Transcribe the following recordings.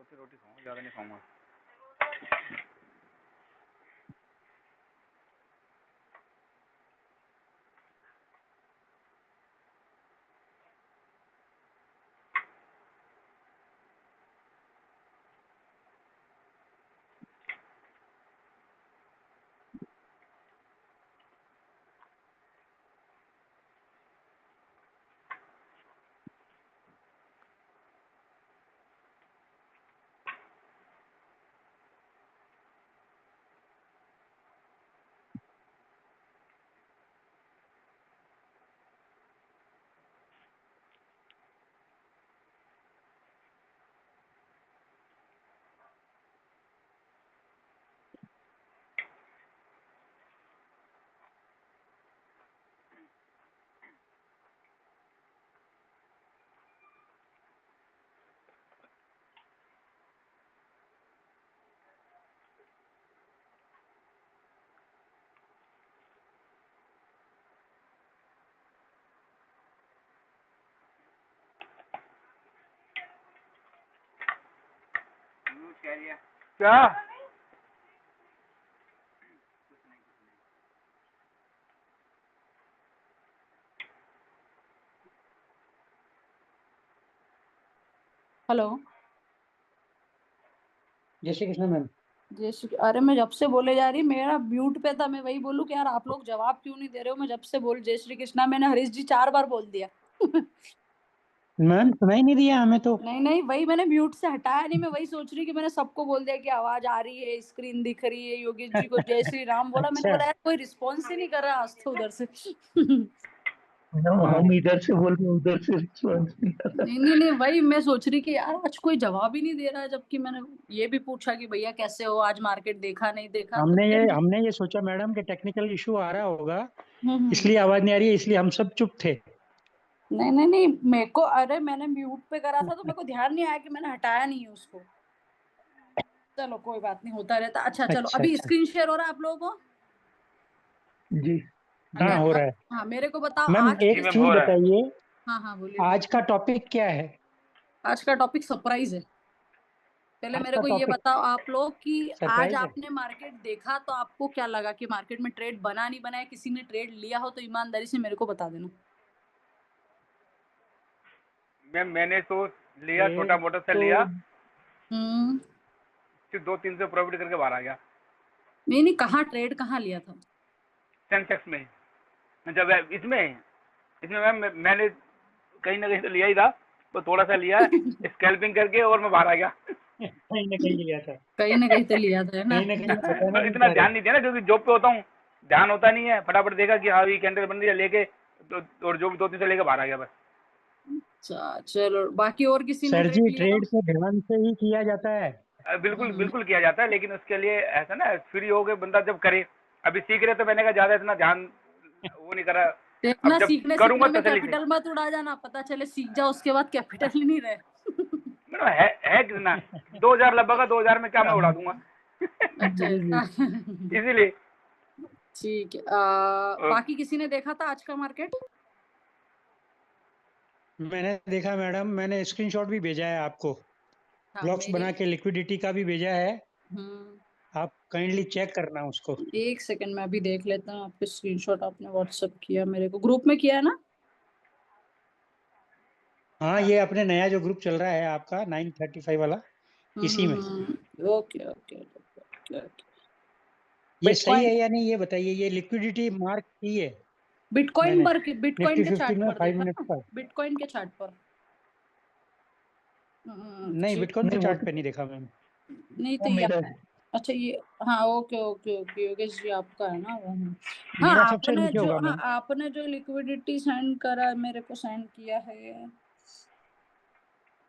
रोटी रोटी खाऊंगा, ज़्यादा नहीं खाऊंगा। क्या? हेलो। जय श्री कृष्ण मैम। जय श्री, अरे मैं जब से बोले जा रही, मेरा म्यूट पे था, मैं वही बोलूं कि यार आप लोग जवाब क्यों नहीं दे रहे हो। मैं जब से बोल जय श्री कृष्णा, मैंने हरीश जी 4 बार बोल दिया। मैम सुनाई नहीं दिया हमें तो। नहीं वही मैंने म्यूट से हटाया नहीं, मैं वही सोच रही कि मैंने सबको बोल दिया कि आवाज आ रही है, स्क्रीन दिख रही है, योगेश जी को जय श्री राम बोला। मैंने अच्छा। बोला यार कोई रिस्पॉन्स ही नहीं कर रहा आज तो उधर से। हम इधर से बोल रहे उधर से रिस्पॉन्स नहीं आ रहा। नहीं वही मैं सोच रही कि यार आज कोई जवाब ही नहीं दे रहा है, जबकि मैंने ये भी पूछा कि भैया कैसे हो, आज मार्केट देखा नहीं देखा। हमने ये सोचा मैडम कि टेक्निकल इशू आ रहा होगा, हम्म। इसलिए आवाज नहीं आ रही है, इसलिए हम सब चुप थे। नहीं मेरे को, अरे मैंने म्यूट पे करा था तो मेरे को ध्यान नहीं आया कि मैंने हटाया नहीं है उसको। चलो कोई बात नहीं, होता रहता। अच्छा चलो, अच्छा अभी अच्छा। स्क्रीन शेयर हो रहा है आप लोगों को? जी हाँ हो रहा है। हाँ मेरे को बताओ मैम आज एक मैम चीज हो रहा है। बताइए, हाँ बोलिए। आज का टॉपिक क्या है? आज का टॉपिक सरप्राइज है। पहले आज मेरे का को ये टॉपिक बताओ आप लोग कि आज सरप्राइज है। आपने मार्केट देखा तो आपको क्या लगा कि मार्केट में ट्रेड बना नहीं बना है, किसी ने ट्रेड लिया हो तो ईमानदारी से मेरे को बता देना। मैम मैंने तो लिया, ये छोटा मोटा सा तो लिया, फिर 2-300 प्रॉफिट करके बाहर आ गया। नहीं कहाँ ट्रेड कहाँ लिया था? सेंसेक्स में। जब इसमें मैम मैंने कहीं ना कहीं तो लिया ही था, तो थोड़ा सा लिया स्कैल्पिंग करके और मैं बाहर आ गया। कहीं ना कहीं लिया था। कहीं ना कहीं तो लिया था, है ना? कहीं ना कहीं बताना पर नहीं इतना चाह ध्यान रहे। नहीं दिया ना, क्योंकि जॉब पे होता हूँ, ध्यान होता नहीं है। फटाफट देखा कि हाँ ये कैंडल बन रही है, लेके और जो भी 2-300 लेके बाहर आ गया बस। अच्छा चलो, बाकी और किसी ने सर ट्रेड जी लिया तो? ट्रेड तो ध्यान से ही किया जाता है। बिल्कुल बिल्कुल किया जाता है, लेकिन उसके लिए ऐसा ना, फ्री हो गए बंदा जब करे। अभी सीख रहे तो मैंने कहा ज्यादा इतना ध्यान वो नहीं करा। देखना, अब जब सीखने करूंगा सीखने में तसल्ली से। कैपिटल मत उड़ा जाना, पता चले सीख जाओ उसके बाद कैपिटल ही नहीं रहे। मतलब है कितना, 2000 लगभग, 2000 में क्या मैं उड़ा दूंगा। अच्छा जी जी। ऐसा। इसीलिए ठीक है। बाकी किसी ने देखा था आज का मार्केट? मैंने देखा मैडम, मैंने स्क्रीनशॉट भी भेजा है आपको, हाँ ब्लॉक्स मेरी। बना के लिक्विडिटी का भी भेजा है, हम्म। आप काइंडली चेक करना उसको। एक सेकंड में अभी देख लेता हूँ। आपके स्क्रीनशॉट आपने व्हाट्सएप किया मेरे को, ग्रुप में किया है ना? हाँ ये अपने नया जो ग्रुप चल रहा है आपका 935 वाला, इसी में। Okay okay okay. ये सही बिटकॉइन, है या नहीं ये बताइए, ये लिक्विडिटी मार्क की है बिटकॉइन मैंने पर, बिटकॉइन निफ्टी के 50 चार्ट में पर 5 देखा मिनट ना? पर। बिटकॉइन के चार्ट पर। नहीं ठीक। बिटकॉइन के नहीं वो चार्ट पे नहीं देखा मैम। नहीं तो वो ये, मेरा अच्छा ये, हाँ okay okay okay, Yogesh ji आपका है ना वो? हाँ मेरा सबसे आपने नीचे जो, होगा हाँ मैम। आपने जो लिक्विडिटी सेंड करा मेरे को, सेंड किया है।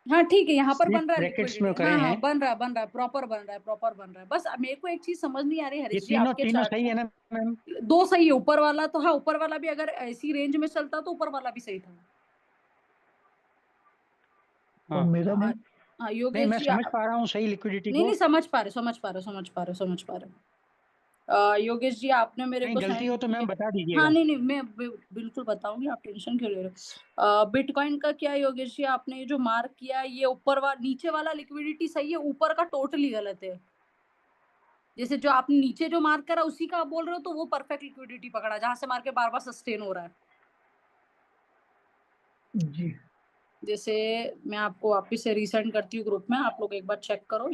हाँ ठीक है, यहाँ पर स्लिप बन रहा है ब्रैकेट्स में लिक्विडिटी। करे हैं। बन रहा है, प्रॉपर बन रहा है, प्रॉपर बन रहा है। बस मेरे को एक चीज समझ नहीं आ रही ये हरीश जी तीनों आपके तीनों चार्ट सही में। है ना मैम? दो सही है, ऊपर वाला तो, हाँ ऊपर वाला भी अगर ऐसी रेंज में चलता तो ऊपर वाला भी सही था। और हाँ मेरा में हाँ नहीं योगेश मैं जी समझ पा रहा हूँ सही लिक्विडिटी नहीं को। समझ पा रहे। योगेश जी आपने मेरे नहीं को गलती सेंड हो तो मैम बता हाँ दीजिएगा। नहीं मैं बिल्कुल बताऊंगी, आप टेंशन क्यों ले रहे हो। बिटकॉइन का क्या है योगेश जी, आपने ये जो मार्क किया ये ऊपर वाला नीचे वाला लिक्विडिटी सही है, ऊपर का टोटली गलत है। जैसे जो आपने नीचे जो मार्क करा उसी का आप बोल रहे हो, तो वो परफेक्ट लिक्विडिटी पकड़ा जहां से मार्केट बार बार सस्टेन हो रहा है। जी जैसे मैं आपको वापिस से रीसेंड करती हूँ ग्रुप में, आप लोग एक बार चेक करो,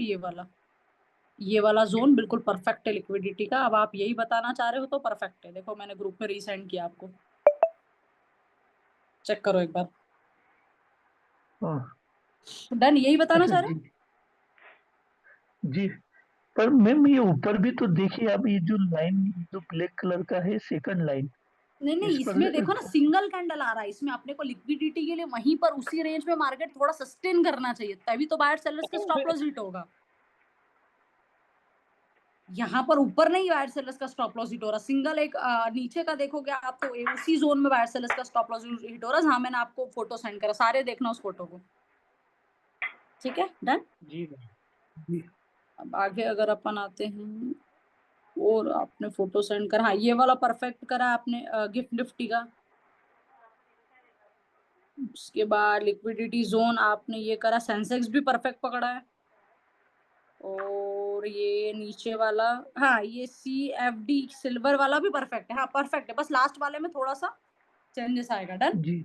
ये वाला जोन बिल्कुल परफेक्ट है लिक्विडिटी का। अब आप यही बताना चाह रहे हो तो परफेक्ट है। देखो मैंने ग्रुप में रीसेंड किया, आपको चेक करो एक बार। हाँ डन, यही बताना अच्छा चाह रहे जी हो। जी। पर मैम ये ऊपर भी तो देखिए आप, ये जो लाइन जो ब्लैक कलर का है सेकंड लाइन, नहीं नहीं, इस पर इसमें देखो ना सिंगल कैंडल आ रहा है, इसमें अपने को लिक्विडिटी के लिए वहीं पर उसी रेंज में मार्केट थोड़ा सस्टेन करना चाहिए, तभी तो बायर सेलर्स का स्टॉप लॉस हिट होगा। यहाँ पर ऊपर नहीं बायर सेलर्स का स्टॉप लॉस हिट हो रहा, सिंगल एक नीचे का देखोगे आप तो उसी जोन में बायर सेलर्स का स्टॉप लॉस हिट हो रहा है। हाँ मैंने आपको फोटो सेंड करा, सारे देखना उस फोटो को, ठीक है डन। जी जी अब आगे अगर अपन आते हैं, और आपने फोटो सेंड करा, हाँ ये वाला परफेक्ट करा आपने गिफ्ट निफ्टी का। उसके बाद लिक्विडिटी जोन आपने ये करा, सेंसेक्स भी परफेक्ट पकड़ा है। और ये नीचे वाला, हाँ ये CFD सिल्वर वाला भी परफेक्ट है, हाँ परफेक्ट है, बस लास्ट वाले में थोड़ा सा चेंजेस आएगा। डन, जी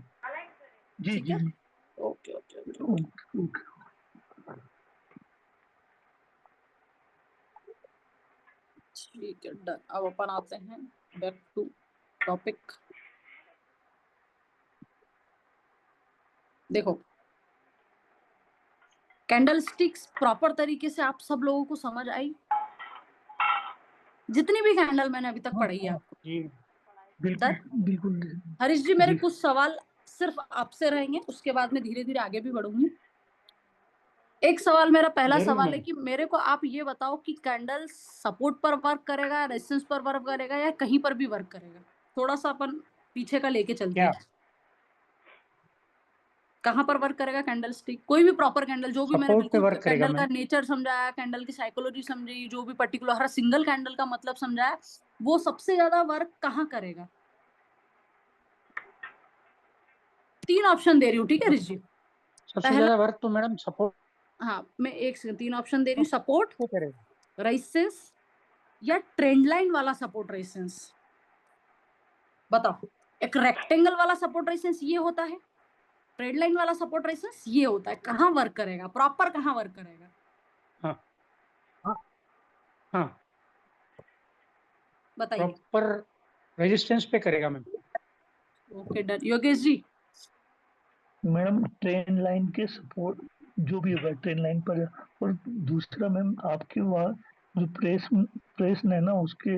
जी ठीक जी है, जी okay okay okay okay okay. ठीक है डन। अब अपन आते हैं बैक टू टॉपिक। देखो कैंडल स्टिक्स प्रॉपर तरीके से आप सब लोगों को समझ आई, जितनी भी कैंडल मैंने अभी तक हाँ पढ़ी है हाँ आपको। जी बिल्कुल डन। बिल्कुल हरीश जी मेरे जी कुछ सवाल सिर्फ आपसे रहेंगे, उसके बाद में धीरे धीरे आगे भी बढ़ूंगी। एक सवाल, मेरा पहला जरूर सवाल है मैम। कि मेरे को आप ये बताओ कि कैंडल सपोर्ट पर वर्क करेगा, रेजिस्टेंस पर वर्क करेगा, या कहीं पर भी वर्क करेगा। थोड़ा सा अपन पीछे का लेके चलते क्या हैं, कहाँ पर वर्क करेगा कैंडल स्टिक, कोई भी प्रॉपर कैंडल, जो भी मैंने सपोर्ट पे बिल्कुल वर्क करेगा कैंडल का मैम। नेचर समझाया, कैंडल की साइकोलॉजी समझी, जो भी पर्टिकुलर हर सिंगल कैंडल का मतलब समझाया, वो सबसे ज्यादा वर्क कहाँ करेगा। 3 ऑप्शन दे रही हूँ, ठीक है ऋषि। सबसे पहला, ज्यादा वर्क तो मैडम सपोर्ट हाँ मैं 3 ऑप्शन दे रही हूँ, सपोर्ट, पे करेगा। रेजिस्टेंस, या ट्रेंड लाइन वाला सपोर्ट रेजिस्टेंस। बताओ, एक रेक्टेंगल वाला सपोर्ट रेजिस्टेंस ये होता है, ट्रेंड लाइन वाला सपोर्ट रेजिस्टेंस ये होता है, कहाँ वर्क करेगा, प्रॉपर कहाँ वर्क करेगा। हाँ हाँ हाँ बताइए। प्रॉपर रेजिस्टेंस पे करेगा ma'am. Okay done. Yogesh ji. Madam trend line के सपोर्ट जो भी होगा ट्रेन लाइन पर। और दूसरा मैम आपके वहाँ जो प्रेस है ना, उसके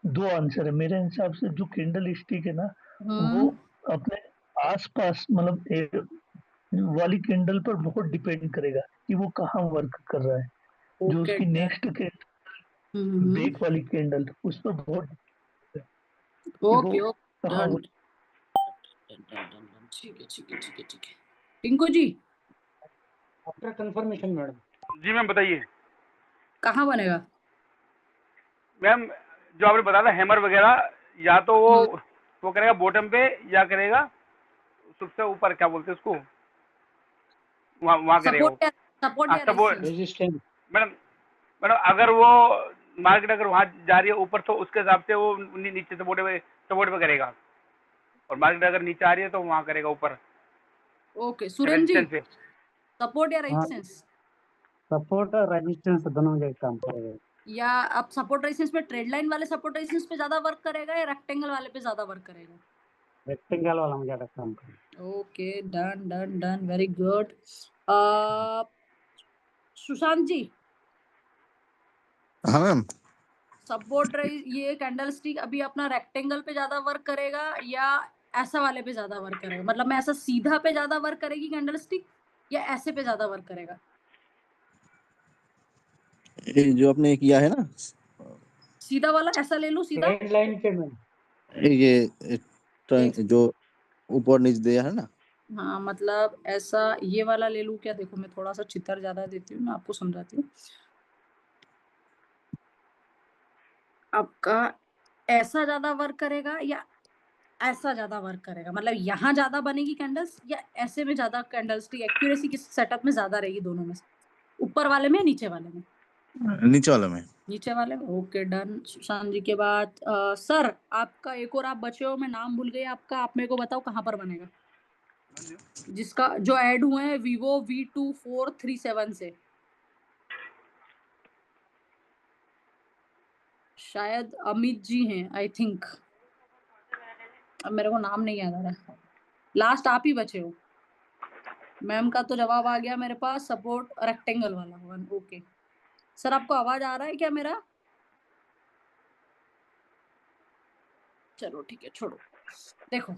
दो आंसर है मेरे हिसाब से। जो कैंडल स्टिक है ना, वो अपने आसपास मतलब वाली कैंडल पर बहुत डिपेंड करेगा कि वो कहाँ वर्क कर रहा है। जो ओके उसकी डन। नेक्स्ट के बैक वाली कैंडल, उस पर बहुत कि वो ओके ओके कहाँ डन। ठीक है ठीक है ठीक है ठीक है। टिंकू जी आफ्टर कंफर्मेशन मैडम। जी मैम बताइए। कहाँ बनेगा। मैम जो आपने बताया था हैमर वगैरह, या तो वो करेगा बॉटम पे, या करेगा सबसे ऊपर, क्या बोलते हैं उसको, वहाँ वहाँ करेगा वो। सपोर्ट हाँ या support. Resistance. Resistance. Madam madam अगर वो मार्केट अगर वहाँ जा रही है ऊपर, तो उसके हिसाब से वो नीचे सपोर्ट पे करेगा, और मार्केट अगर नीचे आ रही है तो वहाँ करेगा ऊपर ओके सुरेंद्र जी, रेजिस्टेंस पे। सपोर्ट या हाँ रेजिस्टेंस। सपोर्ट और रेजिस्टेंस दोनों जगह काम करेगा। या अब सपोर्ट रेजिस्टेंस पे ट्रेड लाइन वाले सपोर्ट रेजिस्टेंस पे ज्यादा वर्क करेगा, या रेक्टेंगल वाले पे ज्यादा वर्क करेगा। रेक्टेंगल वाला में ज्यादा काम करेगा। Okay done done done, very good. Sushant ji, हाँ मैम। सपोर्ट ये कैंडल स्टिक अभी अपना रेक्टेंगल पे ज्यादा वर्क करेगा, या ऐसा वाले पे ज्यादा वर्क करेगा, मतलब मैं ऐसा सीधा पे ज्यादा वर्क करेगी कैंडल स्टिक, या ऐसे पे ज्यादा वर्क करेगा। ये जो आपने किया है ना, सीधा वाला ऐसा ले लूं सीधा। ट्रेंड लाइन पे मैम। ये एक जो ऊपर नीचे दिया है ना। हाँ मतलब ऐसा ये वाला ले लूं क्या। देखो मैं थोड़ा सा चित्र ज्यादा देती हूँ, मैं आपको समझाती हूँ। आपका ऐसा ज्यादा वर्क करेगा या ऐसा ज्यादा वर्क करेगा, मतलब यहाँ ज्यादा बनेगी कैंडल्स या ऐसे में ज्यादा कैंडल्स की एक्यूरेसी किस सेटअप में ज्यादा रहेगी, दोनों में से? ऊपर वाले में या नीचे वाले में? नीचे वाला में। नीचे वाले में, ओके डन। सुशांत जी के बाद सर आपका एक और आप बचे हो, मैं नाम भूल गई आपका, आप मेरे को बताओ कहाँ पर बनेगा, जिसका जो ऐड हुए हैं Vivo V2437 से। शायद अमित जी हैं आई थिंक, अब मेरे को नाम नहीं याद आ रहा। लास्ट आप ही बचे हो। मैम का तो जवाब आ गया मेरे पास, सपोर्ट रेक्टेंगल वाला वन। ओके सर, आपको आवाज आ रहा है क्या मेरा? चलो ठीक है, छोड़ो। देखो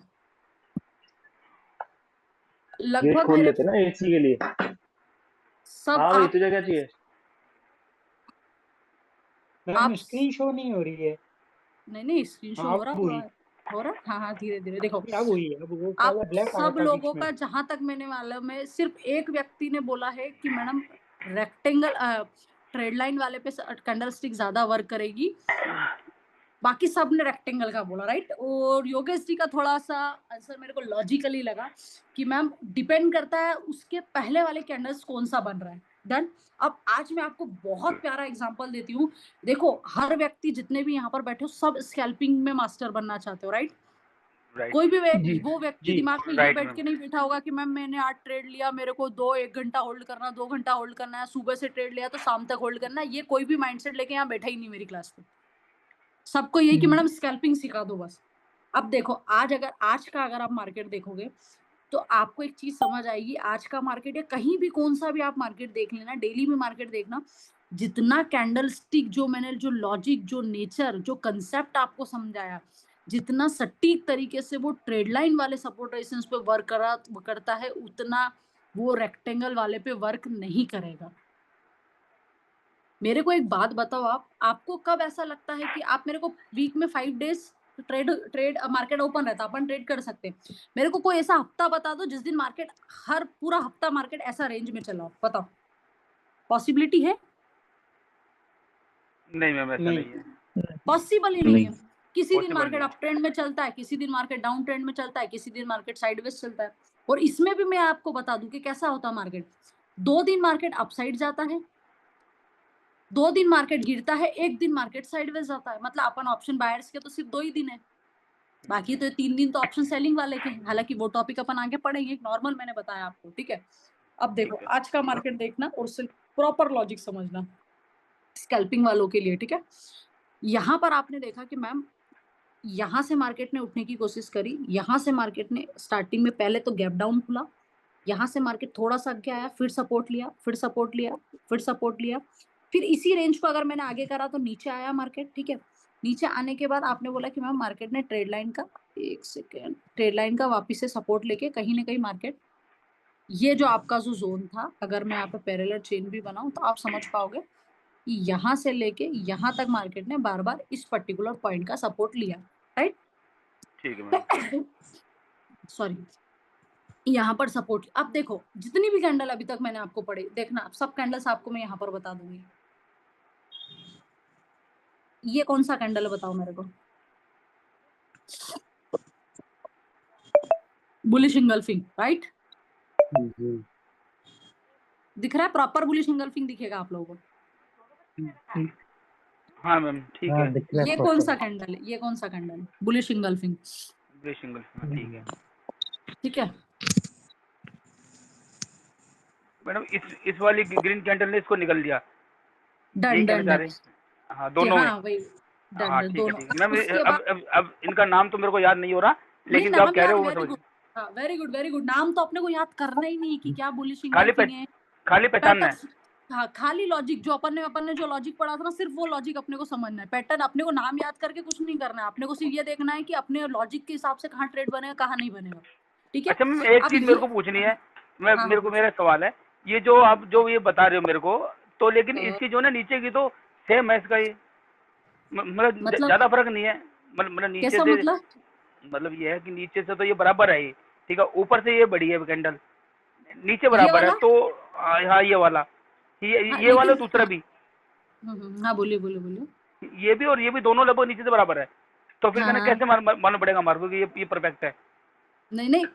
गेट लगभग खोल मेरे लेते ना एसी के लिए। सब हाँ भाई, आप तुझे क्या चाहिए? मैम आप स्क्रीन शो नहीं हो रही है। नहीं स्क्रीन शो हाँ, हो रहा अब है, हुई। हो रहा है। हाँ धीरे धीरे देखो। अब हुई है, अब वो आप पहले ब्लैक आ रहा सब था बीच लोगों में। का जहां तक मैंने मालूम है, सिर्फ एक व्यक्ति ने बोला है कि मैडम रेक्टेंगल ट्रेड लाइन वाले पे कैंडल स्टिक ज्यादा वर्क करेगी, बाकी सब ने रेक्टेंगल का बोला, राइट। और योगेश जी का थोड़ा सा आंसर मेरे को लॉजिकली लगा कि मैम डिपेंड करता है उसके पहले वाले कैंडल्स कौन सा बन रहा है। डन। अब आज मैं आपको बहुत प्यारा एग्जांपल देती हूँ। देखो हर व्यक्ति जितने भी यहाँ पर बैठे हो सब स्कैल्पिंग में मास्टर बनना चाहते हो, राइट। राइट कोई भी जी वो व्यक्ति जी दिमाग में ये राइट बैठ मैम। के नहीं बैठा होगा कि मैम मैंने आज ट्रेड लिया, मेरे को 1 घंटा होल्ड करना, 2 घंटा होल्ड करना है, सुबह से ट्रेड लिया तो शाम तक होल्ड करना है। ये कोई भी माइंडसेट लेके यहाँ बैठा ही नहीं मेरी क्लास में। सबको यही कि मैडम स्कैल्पिंग सिखा दो बस। अब देखो आज का अगर आप मार्केट देखोगे तो आपको एक चीज समझ आएगी। आज का मार्केट या कहीं भी कौन सा भी आप मार्केट देख लेना, डेली में मार्केट देखना, जितना कैंडल स्टिक जो मैंने जो लॉजिक जो नेचर जो कंसेप्ट आपको समझाया, जितना सटीक तरीके से वो ट्रेड लाइन वाले सपोर्ट रेजिस्टेंस पे वर्क करता है, उतना वो रेक्टेंगल वाले पे वर्क नहीं करेगा। मेरे को एक बात बताओ, आपको कब ऐसा लगता है कि आप मेरे को वीक में 5 डेज ट्रेड मार्केट ओपन रहता, अपन ट्रेड कर सकते हैं। मेरे को कोई ऐसा हफ्ता बता दो जिस दिन मार्केट हर पूरा हफ्ता मार्केट ऐसा रेंज में चला हो, बताओ पॉसिबिलिटी है? नहीं मैम, ऐसा नहीं। नहीं है। पॉसिबल ही नहीं है। किसी दिन Possible मार्केट नहीं है। अप ट्रेंड में चलता है, किसी दिन मार्केट डाउन ट्रेंड में चलता है, किसी दिन मार्केट साइडवेज चलता है। और इसमें भी मैं आपको बता दूं कि कैसा होता है मार्केट। 2 दिन मार्केट अपसाइड जाता है, 2 दिन मार्केट गिरता है, 1 दिन मार्केट साइडवेज जाता है। मतलब अपन ऑप्शन बायर्स के तो सिर्फ 2 ही दिन है, बाकी तो 3 दिन तो ऑप्शन सेलिंग वाले के हैं। हालांकि वो टॉपिक अपन आगे पढ़ेंगे, नॉर्मल मैंने बताया आपको, ठीक है। अब देखो ठीक है। आज का मार्केट देखना और सिर्फ प्रॉपर लॉजिक समझना स्कैल्पिंग वालों के लिए, ठीक है। यहाँ पर आपने देखा कि मैम यहाँ से मार्केट ने उठने की कोशिश करी, यहाँ से मार्केट ने स्टार्टिंग में पहले तो गैप डाउन खुला, यहाँ से मार्केट थोड़ा सा आगे आया, फिर सपोर्ट लिया, फिर सपोर्ट लिया, फिर सपोर्ट लिया, फिर इसी रेंज को अगर मैंने आगे करा तो नीचे आया मार्केट, ठीक है। नीचे आने के बाद आपने बोला कि मैम मार्केट ने ट्रेड लाइन का, एक सेकेंड, ट्रेड लाइन का वापिस से सपोर्ट लेके कहीं ना कहीं मार्केट, ये जो आपका जो जोन था, अगर मैं यहाँ पे पैरेलल चेन भी बनाऊं तो आप समझ पाओगे कि यहाँ से लेके यहाँ तक मार्केट ने बार बार इस पर्टिकुलर पॉइंट का सपोर्ट लिया, राइट। ठीक है मैम। सॉरी, यहाँ पर सपोर्ट। अब देखो जितनी भी कैंडल अभी तक मैंने आपको पढ़ी, देखना सब कैंडल्स आपको मैं यहाँ पर बता दूंगी। ये कौन सा कैंडल है बताओ मेरे को? Bullish engulfing, right. दिख रहा है? प्रॉपर बुलिश इंगल्फिंग दिखेगा आप लोगों को। हाँ मैम, ठीक हाँ, है। दिख रहा है ये कौन सा proper। कैंडल है? ये कौन सा कैंडल है? बुलिश इंगल्फिंग, ग्रे सिंगल, हाँ ठीक है। ठीक है। मैडम इस वाली ग्रीन कैंडल ने इसको निकल दिया, डन यही कहना डन चाह डन, रहे हैं? हाँ दोनों में। हाँ वही डन हाँ डन ठीक है दोनों। ठीक है मैम। उसके बाद अब इनका नाम तो मेरे को याद नहीं हो रहा, नहीं, लेकिन जो आप नाम कह रहे याद, हो वो वेरी समझ। गुड। हाँ वेरी गुड वेरी गुड। नाम तो अपने को याद करना ही नहीं कि क्या बुलिश खाली इंगल्फिंग है, खाली पहचानना है। पैटर्न। हाँ खाली लॉजिक जो अपन ने जो लॉजिक पढ़ा था ना, सिर्फ वो लॉजिक अपने को समझना है। पैटर्न अपने को नाम याद करके कुछ नहीं करना है, अपने को सिर्फ ये देखना है कि अपने लॉजिक के हिसाब से कहाँ ट्रेड बनेगा कहाँ नहीं बनेगा, ठीक है। अच्छा मैम, एक अब चीज मेरे को पूछनी है। हाँ मेरे को पूछो। मेरा सवाल है, ये जो आप जो ये बता रहे हो मेरे को, तो लेकिन इसकी जो ना नीचे की तो सेम है इसका, ये मतलब मतलब ज्यादा फर्क नहीं है। मतलब नीचे कैसा से, मतलब? मतलब ये है कि नीचे से तो ये बराबर है ये, ठीक है। ऊपर से ये बड़ी है कैंडल, नीचे ये बराबर है वाला? तो। हाँ ये वाला, हाँ ये वाला लेकिन दूसरा भी। हाँ बोलिए बोलिए बोलिए। ये भी और ये भी दोनों लगभग नीचे से बराबर है, तो फिर हाँ कहना हाँ कैसे मालूम पड़ेगा हमारे को कि ये परफेक्ट है? नहीं नहीं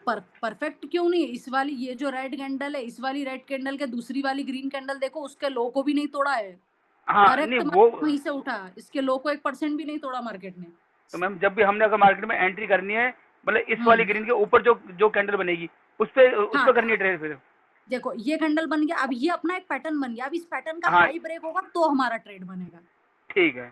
परफेक्ट क्यों नहीं है? इस वाली ये जो रेड कैंडल है, इस वाली रेड कैंडल के दूसरी वाली ग्रीन कैंडल देखो, उसके लो को भी नहीं तोड़ा है। हाँ नहीं करेक्ट वो, वहीं से उठा, इसके लो को 1% भी नहीं तोड़ा मार्केट ने। तो मैम जब भी हमने अगर मार्केट में एंट्री करनी है, मतलब इस वाली हम्म ग्रीन के ऊपर जो जो कैंडल बनेगी उस हाँ पे करनी है ट्रेड फिर। देखो ये कैंडल बन गया, अब ये अपना एक पैटर्न बन गया, अब इस पैटर्न का हाँ हाई ब्रेक होगा तो हमारा ट्रेड बनेगा। ठीक है,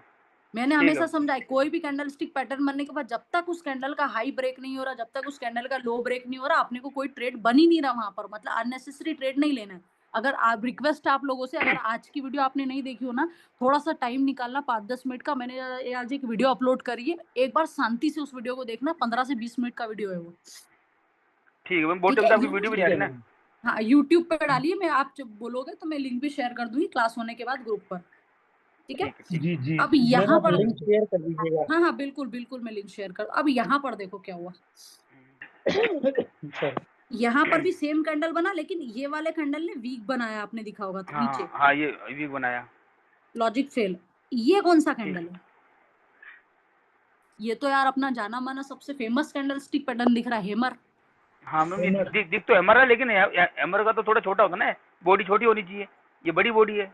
मैंने ठीक है, हमेशा समझा है, कोई भी कैंडल स्टिक पैटर्न बनने के बाद जब तक उस कैंडल का हाई ब्रेक नहीं हो रहा, जब तक उस कैंडल का लो ब्रेक नहीं हो रहा, अपने को कोई ट्रेड बन ही नहीं रहा वहां पर, मतलब अननेसेसरी ट्रेड नहीं लेना है। अगर आप रिक्वेस्ट आप लोगों से, अगर आज की वीडियो आपने नहीं देखी हो ना, थोड़ा सा टाइम निकालना 5-10 मिनट का, मैंने आज एक वीडियो अपलोड करी है, एक बार शांति से उस वीडियो को देखना, 15 से 20 मिनट का वीडियो है वो। ठीक है मैम, बहुत ठीक टाइम से है आपकी वीडियो भी नहीं ठीक आ है रही ना। मैम। हाँ यूट्यूब पे डालिए, मैं आप जब बोलोगे तो मैं लिंक भी शेयर कर दूंगी क्लास होने के बाद ग्रुप पर। ठीक है, ठीक है, ठीक जी जी अब मैम यहाँ आप पर, लिंक शेयर कर दीजिएगा। हाँ हाँ बिल्कुल बिल्कुल मैं लिंक शेयर कर, अब यहाँ पर देखो क्या हुआ। सर यहाँ पर भी सेम कैंडल बना, लेकिन ये वाले कैंडल ने वीक बनाया, आपने दिखा होगा तो नीचे, हाँ हाँ ये वीक बनाया। Logic fail. ये कौन सा ठीक, कैंडल है? ये तो यार अपना जाना माना सबसे फेमस कैंडल स्टिक पैटर्न दिख रहा है, हेमर। हाँ मैम ये हेमर दिख तो हैमर है, लेकिन हैमर का तो थोड़ा छोटा होता है ना, बॉडी छोटी होनी चाहिए, ये बड़ी बॉडी है।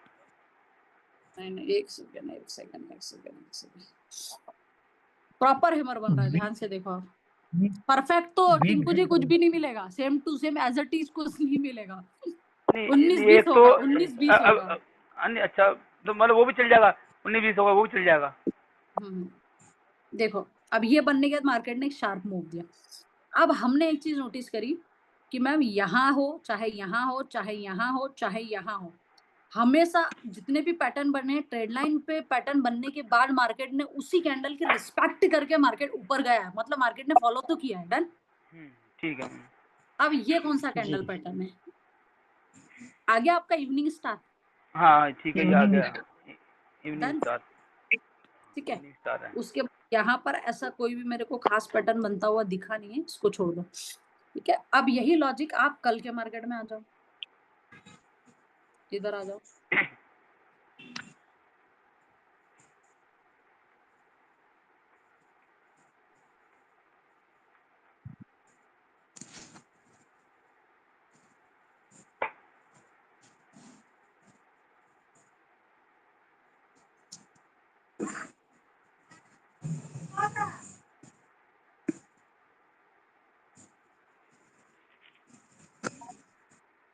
नहीं नहीं एक सेकंड एक सेकंड एक सेकंड एक सेकंड, प्रॉपर हेमर बन रहा है, ध्यान से देखो आप। परफेक्ट तो वीक टिंकू जी कुछ भी नहीं मिलेगा, same to same as it is कुछ नहीं मिलेगा। नहीं 19-20 एक तो होगा, 19-20 होगा। अन्य अच्छा, तो मतलब वो भी चल जाएगा, 19-20 होगा वो भी चल जाएगा। हम्म देखो अब ये बनने के बाद मार्केट ने एक शार्प मूव दिया। अब हमने एक चीज नोटिस करी कि मैम यहाँ हो चाहे यहाँ हो चाहे यहाँ हो चाहे यहाँ हो, हमेशा जितने भी पैटर्न बने हैं, ट्रेड लाइन पे पैटर्न बनने के बाद मार्केट ने उसी कैंडल की रिस्पेक्ट करके मार्केट ऊपर गया है, मतलब मार्केट ने फॉलो तो किया है। डन। ठीक है मैम। अब ये कौन सा जी कैंडल पैटर्न है? आ गया आपका इवनिंग स्टार। हाँ ठीक है, ये आ इवनिंग गया इवनिंग डन। स्टार। ठीक है, इवनिंग स्टार है। उसके बाद यहाँ पर ऐसा कोई भी मेरे को खास पैटर्न बनता हुआ दिखा नहीं है, इसको छोड़ दो। ठीक है, अब यही लॉजिक आप कल के मार्केट में आ जाओ, इधर आ जाओ।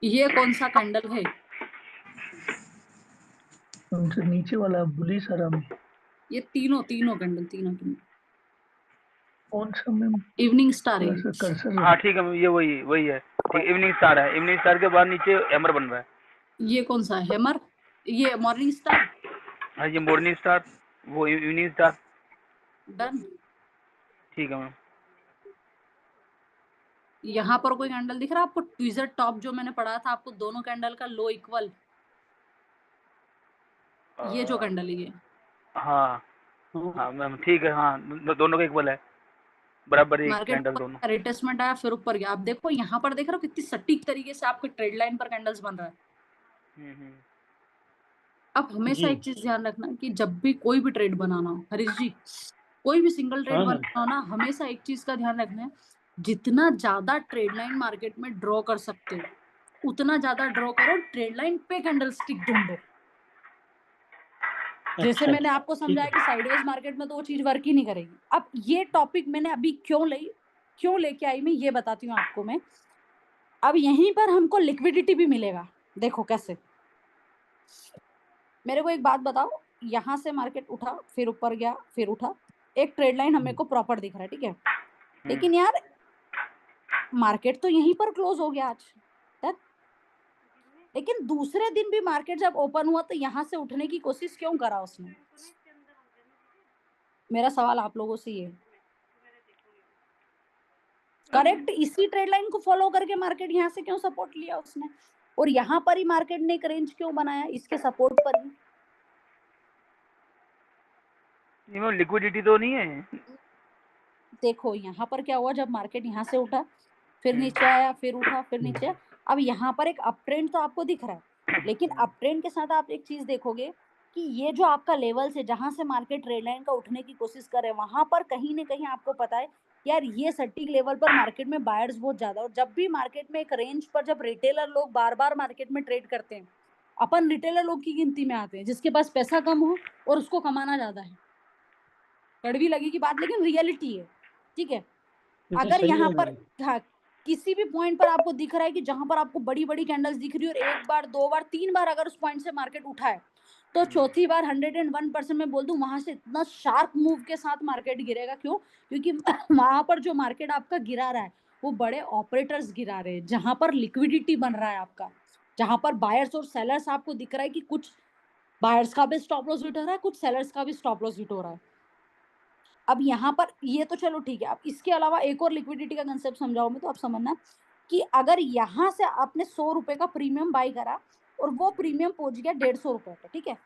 ये कौन सा कैंडल है? उनसे नीचे वाला बुलिश आराम ये तीनों तीनों कैंडल, तीनों तीनों कौन सा मैम? इवनिंग स्टार है। थोड़ा सा कर्सर हाँ ठीक है मैम, ये वही वही है। ठीक, इवनिंग स्टार है, इवनिंग स्टार के बाद नीचे हैमर बन रहा है। ये कौन सा है? हेमर, ये मॉर्निंग स्टार। हाँ ये मॉर्निंग स्टार, वो इवनिंग स्टार। डन। ठीक है मैम। यहाँ पर कोई कैंडल दिख रहा है आपको? ट्विजर टॉप जो मैंने पढ़ा था आपको, दोनों कैंडल का लो इक्वल, ये जो कैंडल है ये। हाँ हाँ मैम ठीक है, हाँ दोनों का इक्वल है, बराबर एक मार्केट कैंडल दोनों। रिटेस्टमेंट आया फिर ऊपर गया। आप देखो यहाँ पर देख रहे हो कितनी सटीक तरीके से आपके ट्रेड लाइन पर कैंडल्स बन रहा है। हम्म। अब हमेशा जी एक चीज ध्यान रखना कि जब भी कोई भी ट्रेड बनाना हो, हरीश जी, कोई भी सिंगल ट्रेड हाँ मैम। बनाना हो ना, हमेशा एक चीज का ध्यान रखना है, जितना ज्यादा ट्रेड लाइन मार्केट में ड्रॉ कर सकते हो उतना ज्यादा ड्रॉ करो, ट्रेड लाइन पे कैंडल स्टिक ढूंढो। जैसे अच्छा मैंने आपको ठीक समझाया है। कि साइडवेज मार्केट में तो वो चीज वर्क ही नहीं करेगी। अब ये टॉपिक मैंने अभी क्यों लेके आई मैं ये बताती हूँ आपको मैं। अब यहीं पर हमको लिक्विडिटी भी मिलेगा। देखो कैसे, मेरे को एक बात बताओ, यहाँ से मार्केट उठा फिर ऊपर गया फिर उठा, एक ट्रेड लाइन हमें को प्रॉपर दिख रहा है, ठीक है, लेकिन यार मार्केट तो यहीं पर क्लोज हो गया आज तक, लेकिन दूसरे दिन भी मार्केट जब ओपन हुआ तो यहाँ से उठने की कोशिश क्यों करा उसने? मेरा सवाल आप लोगों से ये, करेक्ट इसी ट्रेड लाइन को फॉलो करके मार्केट यहाँ से क्यों सपोर्ट लिया उसने, और यहाँ पर ही मार्केट ने एक रेंज क्यों बनाया इसके सपोर्ट पर ही? ये मैम लिक्विडिटी तो नहीं है। देखो यहाँ पर क्या हुआ, जब मार्केट यहाँ से उठा फिर नीचे आया फिर उठा फिर नीचे आया, अब यहाँ पर एक अप ट्रेंड तो आपको दिख रहा है, लेकिन अप ट्रेंड के साथ आप एक चीज देखोगे कि ये जो आपका लेवल से जहां से मार्केट ट्रेड लाइन का उठने की कोशिश कर रहे हैं, वहां पर कहीं ना कहीं आपको पता है यार ये सटीक लेवल पर मार्केट में बायर्स बहुत ज्यादा, और जब भी मार्केट में एक रेंज पर जब रिटेलर लोग बार बार मार्केट में ट्रेड करते हैं, अपन रिटेलर लोग की गिनती में आते हैं जिसके पास पैसा कम हो और उसको कमाना ज्यादा है। कड़वी लगेगी बात लेकिन रियलिटी है, ठीक है। ये तो अगर सही यहाँ है पर मैडम। हाँ, किसी भी पॉइंट पर आपको दिख रहा है कि जहां पर आपको बड़ी बड़ी कैंडल्स दिख रही है और एक बार, दो बार, तीन बार अगर उस पॉइंट से मार्केट उठा है, तो चौथी बार 101% मैं बोल दूं वहां से इतना शार्प मूव के साथ मार्केट गिरेगा। क्यों? क्योंकि वहां पर जो मार्केट आपका गिरा रहा है वो बड़े ऑपरेटर्स गिरा रहे हैं, जहां पर लिक्विडिटी बन रहा है आपका, जहां पर बायर्स और सेलर्स आपको दिख रहा है कि कुछ बायर्स का भी स्टॉप लॉस हिट हो रहा है, कुछ सेलर्स का भी स्टॉप लॉस हिट हो रहा है। अब यहाँ पर ये तो चलो ठीक है। अब इसके अलावा एक और लिक्विडिटी का कंसेप्ट समझाऊं मैं, तो आप समझना कि अगर यहाँ से आपने 100 रुपए का प्रीमियम बाई करा और वो प्रीमियम पहुंच गया 150 रुपए पे, ठीक है,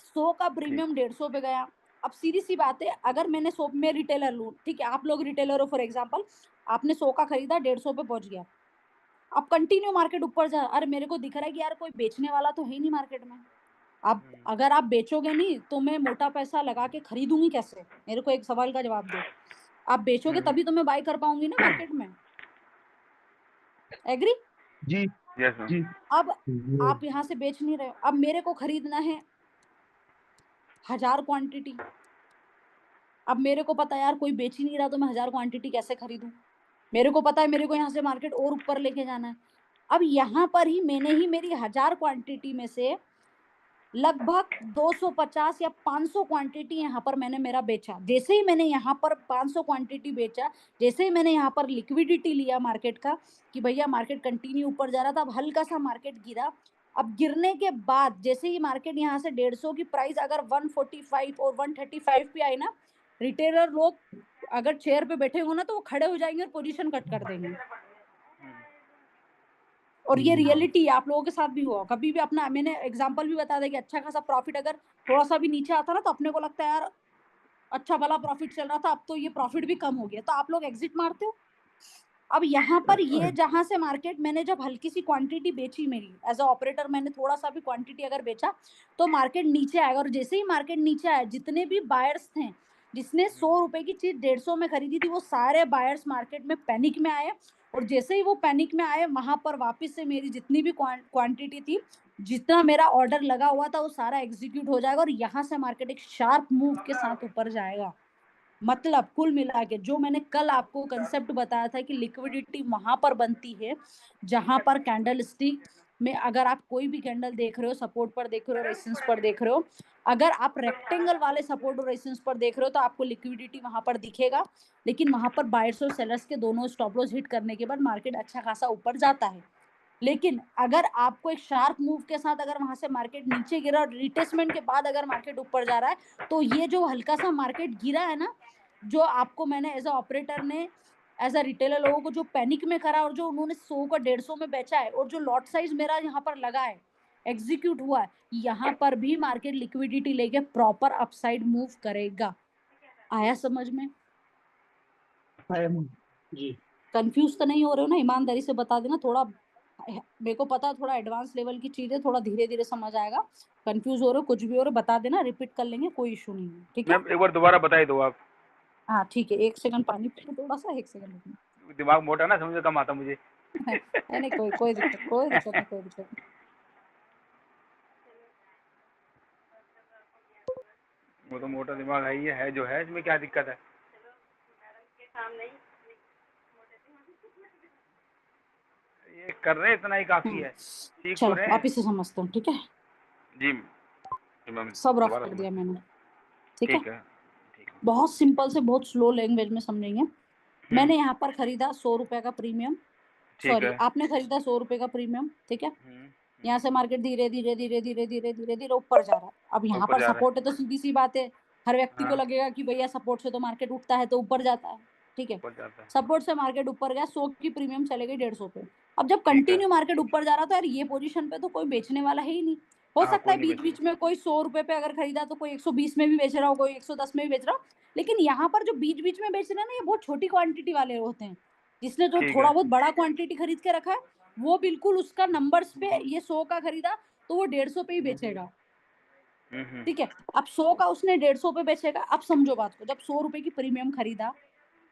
100 का प्रीमियम 150 पे गया। अब सीधी सी बात है, अगर मैंने 100 में रिटेलर लूं, ठीक है, आप लोग रिटेलर हो फॉर एग्जांपल, आपने 100 का खरीदा, 150 पे पहुंच गया। अब कंटिन्यू मार्केट ऊपर जा, अरे मेरे को दिख रहा है कि यार कोई बेचने वाला तो है ही नहीं मार्केट में। अब अगर आप बेचोगे नहीं तो मैं मोटा पैसा लगा के खरीदूंगी कैसे? मेरे को एक सवाल का जवाब दो। आप बेचोगे तभी तो मैं बाय कर पाऊंगी ना मार्केट में। एग्री? जी यस मैम। जी अब आप यहाँ से बेच नहीं रहे हो, अब मेरे को खरीदना है 1000 क्वांटिटी। अब मेरे को पता है यार कोई बेच ही नहीं रहा, तो मैं 1000 क्वांटिटी कैसे खरीदूं? मेरे को पता है मेरे को यहाँ से मार्केट और ऊपर लेके जाना है। अब यहाँ पर ही मैंने ही मेरी 1000 क्वांटिटी में से लगभग 250 या 500 क्वांटिटी यहाँ पर मैंने मेरा बेचा। जैसे ही मैंने यहाँ पर 500 क्वांटिटी बेचा, जैसे ही मैंने यहाँ पर लिक्विडिटी लिया मार्केट का कि भैया मार्केट कंटिन्यू ऊपर जा रहा था, अब हल्का सा मार्केट गिरा। अब गिरने के बाद जैसे ही मार्केट यहाँ से 150 की प्राइस अगर 145 और 135 पे आई ना, रिटेलर लोग अगर चेयर पे बैठे हो ना तो वो खड़े हो जाएंगे और पोजीशन कट कर देंगे। और ये रियलिटी है, आप लोगों के साथ भी हुआ। कभी भी अपना मैंने एग्जांपल भी बता दिया कि अच्छा खासा प्रॉफिट अगर थोड़ा सा भी नीचे आता ना, तो अपने को लगता है यार अच्छा भला प्रॉफिट चल रहा था, अब तो ये प्रॉफिट भी कम हो गया, तो आप लोग एग्जिट मारते हो। अब यहाँ पर ये जहां से मार्केट मैंने जब हल्की सी क्वांटिटी बेची, मेरी एज अ ऑपरेटर मैंने थोड़ा सा भी क्वांटिटी अगर बेचा, तो मार्केट नीचे आएगा। और जैसे ही मार्केट नीचे आया, जितने भी बायर्स थे, जिसने 100 रुपए की चीज 150 में खरीदी थी, वो सारे बायर्स मार्केट में पैनिक में आए। और जैसे ही वो पैनिक में आए, वहां पर वापस से मेरी जितनी भी क्वांटिटी थी, जितना मेरा ऑर्डर लगा हुआ था, वो सारा एग्जीक्यूट हो जाएगा और यहाँ से मार्केट एक शार्प मूव के साथ ऊपर जाएगा। मतलब कुल मिला के जो मैंने कल आपको कंसेप्ट बताया था कि लिक्विडिटी वहां पर बनती है जहां पर कैंडल स्टिक में, अगर आप कोई भी कैंडल देख रहे हो, सपोर्ट पर देख रहे हो, रेजिस्टेंस पर देख रहे हो, अगर आप रेक्टेंगल वाले सपोर्ट और रेजिस्टेंस पर देख रहे हो, तो आपको लिक्विडिटी वहां पर दिखेगा। लेकिन वहां पर बायर्स और सेलर्स के दोनों स्टॉप लॉस हिट करने के बाद मार्केट अच्छा खासा ऊपर जाता है। लेकिन अगर आपको एक शार्प मूव के साथ अगर वहां से मार्केट नीचे गिरा और रिटेस्टमेंट के बाद अगर मार्केट ऊपर जा रहा है, तो ये जो हल्का सा मार्केट गिरा है ना, जो आपको मैंने एज अ ऑपरेटर ने, एज अ रिटेलर लोगों को जो पैनिक में करा और जो उन्होंने 100 का 150 में बेचा है, और जो लॉट साइज मेरा यहाँ पर लगा है, एग्जीक्यूट हुआ है, यहाँ पर भी मार्केट लिक्विडिटी लेके प्रॉपर अपसाइड मूव करेगा। आया समझ में? जी कंफ्यूज तो नहीं हो रहे हो ना? ईमानदारी से बता देना। थोड़ा मेरे को पता है थोड़ा एडवांस लेवल की चीज है, थोड़ा धीरे धीरे समझ आएगा। कंफ्यूज हो रहे हो, कुछ भी हो रहा है बता देना, रिपीट कर लेंगे, कोई इशू नहीं है, ठीक है? मैम एक बार दोबारा बता ही दो आप। हाँ ठीक है, 1 सेकंड पानी पी लो, थोड़ा सा 1 सेकंड रुकना। दिमाग मोटा ना, समझ में कम आता मुझे। नहीं नहीं, कोई दिक्कत, कोई दिक्कत नहीं, कोई दिक्कत नहीं। वो तो मोटा दिमाग है जो है, इसमें क्या दिक्कत है? ये कर रहे हैं, इतना ही काफी है, सीख तो चलो रहे हैं। वापिस से समझते हैं, ठीक है? जी मैम, सब रफ दोबारा कर समझ। दिया मैंने, ठीक है? ठीक है, ठीक है। बहुत सिंपल से, बहुत स्लो लैंग्वेज में समझेंगे। मैंने यहाँ पर खरीदा 100 रुपए का प्रीमियम, ठीक सॉरी है। आपने खरीदा 100 रुपए का प्रीमियम, ठीक है? हम्म, यहाँ से मार्केट धीरे धीरे धीरे धीरे धीरे धीरे धीरे ऊपर जा रहा है। अब यहाँ ऊपर पर जा रहा है। सपोर्ट है, तो सीधी सी बात है, हर व्यक्ति को हाँ, लगेगा कि भैया सपोर्ट से तो मार्केट उठता है, तो ऊपर जाता है, ठीक है? ऊपर जाता है। सपोर्ट से मार्केट ऊपर गया, 100 की प्रीमियम चले गई 150 पे। अब जब ठीक है। कंटिन्यू मार्केट ऊपर जा रहा था, यार ये पोजीशन पे तो कोई बेचने वाला है ही नहीं। हो हाँ, सकता कोई है नहीं बीच बेचेगा। बीच में कोई 100 रुपए पे अगर खरीदा तो कोई 120 में भी बेच रहा हो, कोई 110 में भी बेच रहा हो। लेकिन यहाँ पर जो बीच बीच में बेच रहे हैं ना, ये बहुत छोटी क्वांटिटी वाले होते हैं। जिसने जो ठीक थोड़ा है। बहुत बड़ा क्वांटिटी खरीद के रखा है, वो बिल्कुल उसका नंबर्स पे, ये 100 का खरीदा तो वो 150 पे ही बेचेगा। ठीक है। अब 100 का उसने 150 पे बेचेगा। अब समझो बात को, जब 100 रुपए की प्रीमियम खरीदा,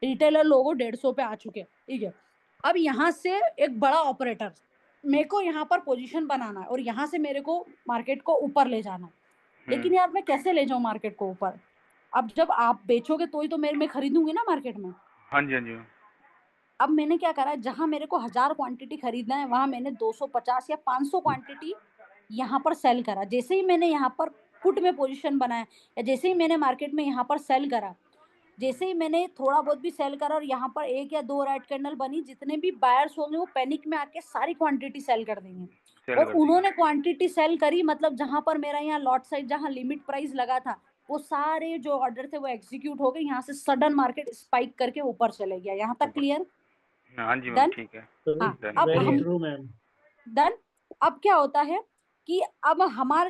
रिटेलर लोगों 150 पे आ चुके, ठीक है। अब यहाँ से एक बड़ा ऑपरेटर, मेरे को यहाँ पर पोजीशन बनाना है और यहाँ से मेरे को मार्केट को ऊपर ले जाना है। लेकिन यार मैं कैसे ले जाऊं मार्केट को ऊपर? अब जब आप बेचोगे तो ही तो मैं खरीदूंगी ना मार्केट में। हाँ जी, हाँ जी। अब मैंने क्या करा, जहां मेरे को 1000 क्वांटिटी खरीदना है वहां मैंने 250 या 500 क्वांटिटी यहाँ पर सेल करा। जैसे ही मैंने यहाँ पर पुट में पोजीशन बनाया या जैसे ही मैंने मार्केट में यहाँ पर सेल करा, जैसे ही मैंने थोड़ा बहुत भी सेल करा और यहाँ पर 1 या 2 रेड कैंडल बनी, जितने भी बायर्स होंगे वो पैनिक में आके सारी क्वांटिटी सेल कर देंगे। सेल और कर देंगे। उन्होंने क्वांटिटी सेल करी, मतलब जहां पर मेरा यहाँ लॉट साइज जहां लिमिट प्राइस लगा था, वो सारे जो ऑर्डर थे वो एग्जीक्यूट हो गए। यहाँ से सडन मार्केट स्पाइक करके ऊपर चले गया। यहाँ तक क्लियर? हाँ जी मैम, डन। ठीक है। हाँ, Done. अब वेरी हम ट्रू मैम। डन। अब क्या होता है कि अब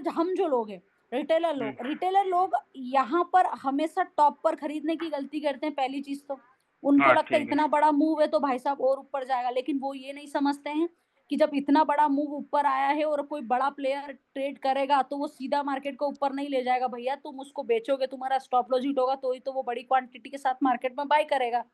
हम जो लोग हैं, रिटेलर लोग यहाँ पर हमेशा टॉप पर खरीदने की गलती करते हैं। पहली चीज तो उनको हाँ, लगता है ठीक है। इतना बड़ा मूव है तो भाई साहब और ऊपर जाएगा, लेकिन वो ये नहीं समझते हैं कि जब इतना बड़ा मूव ऊपर आया है और कोई बड़ा प्लेयर ट्रेड करेगा तो वो सीधा मार्केट को ऊपर नहीं ले जाएगा भैया। तुम उसको बेचोगे, तुम्हारा स्टॉप लॉस हिट होगा तो ही तो वो बड़ी क्वांटिटी के साथ मार्केट में बाय करेगा।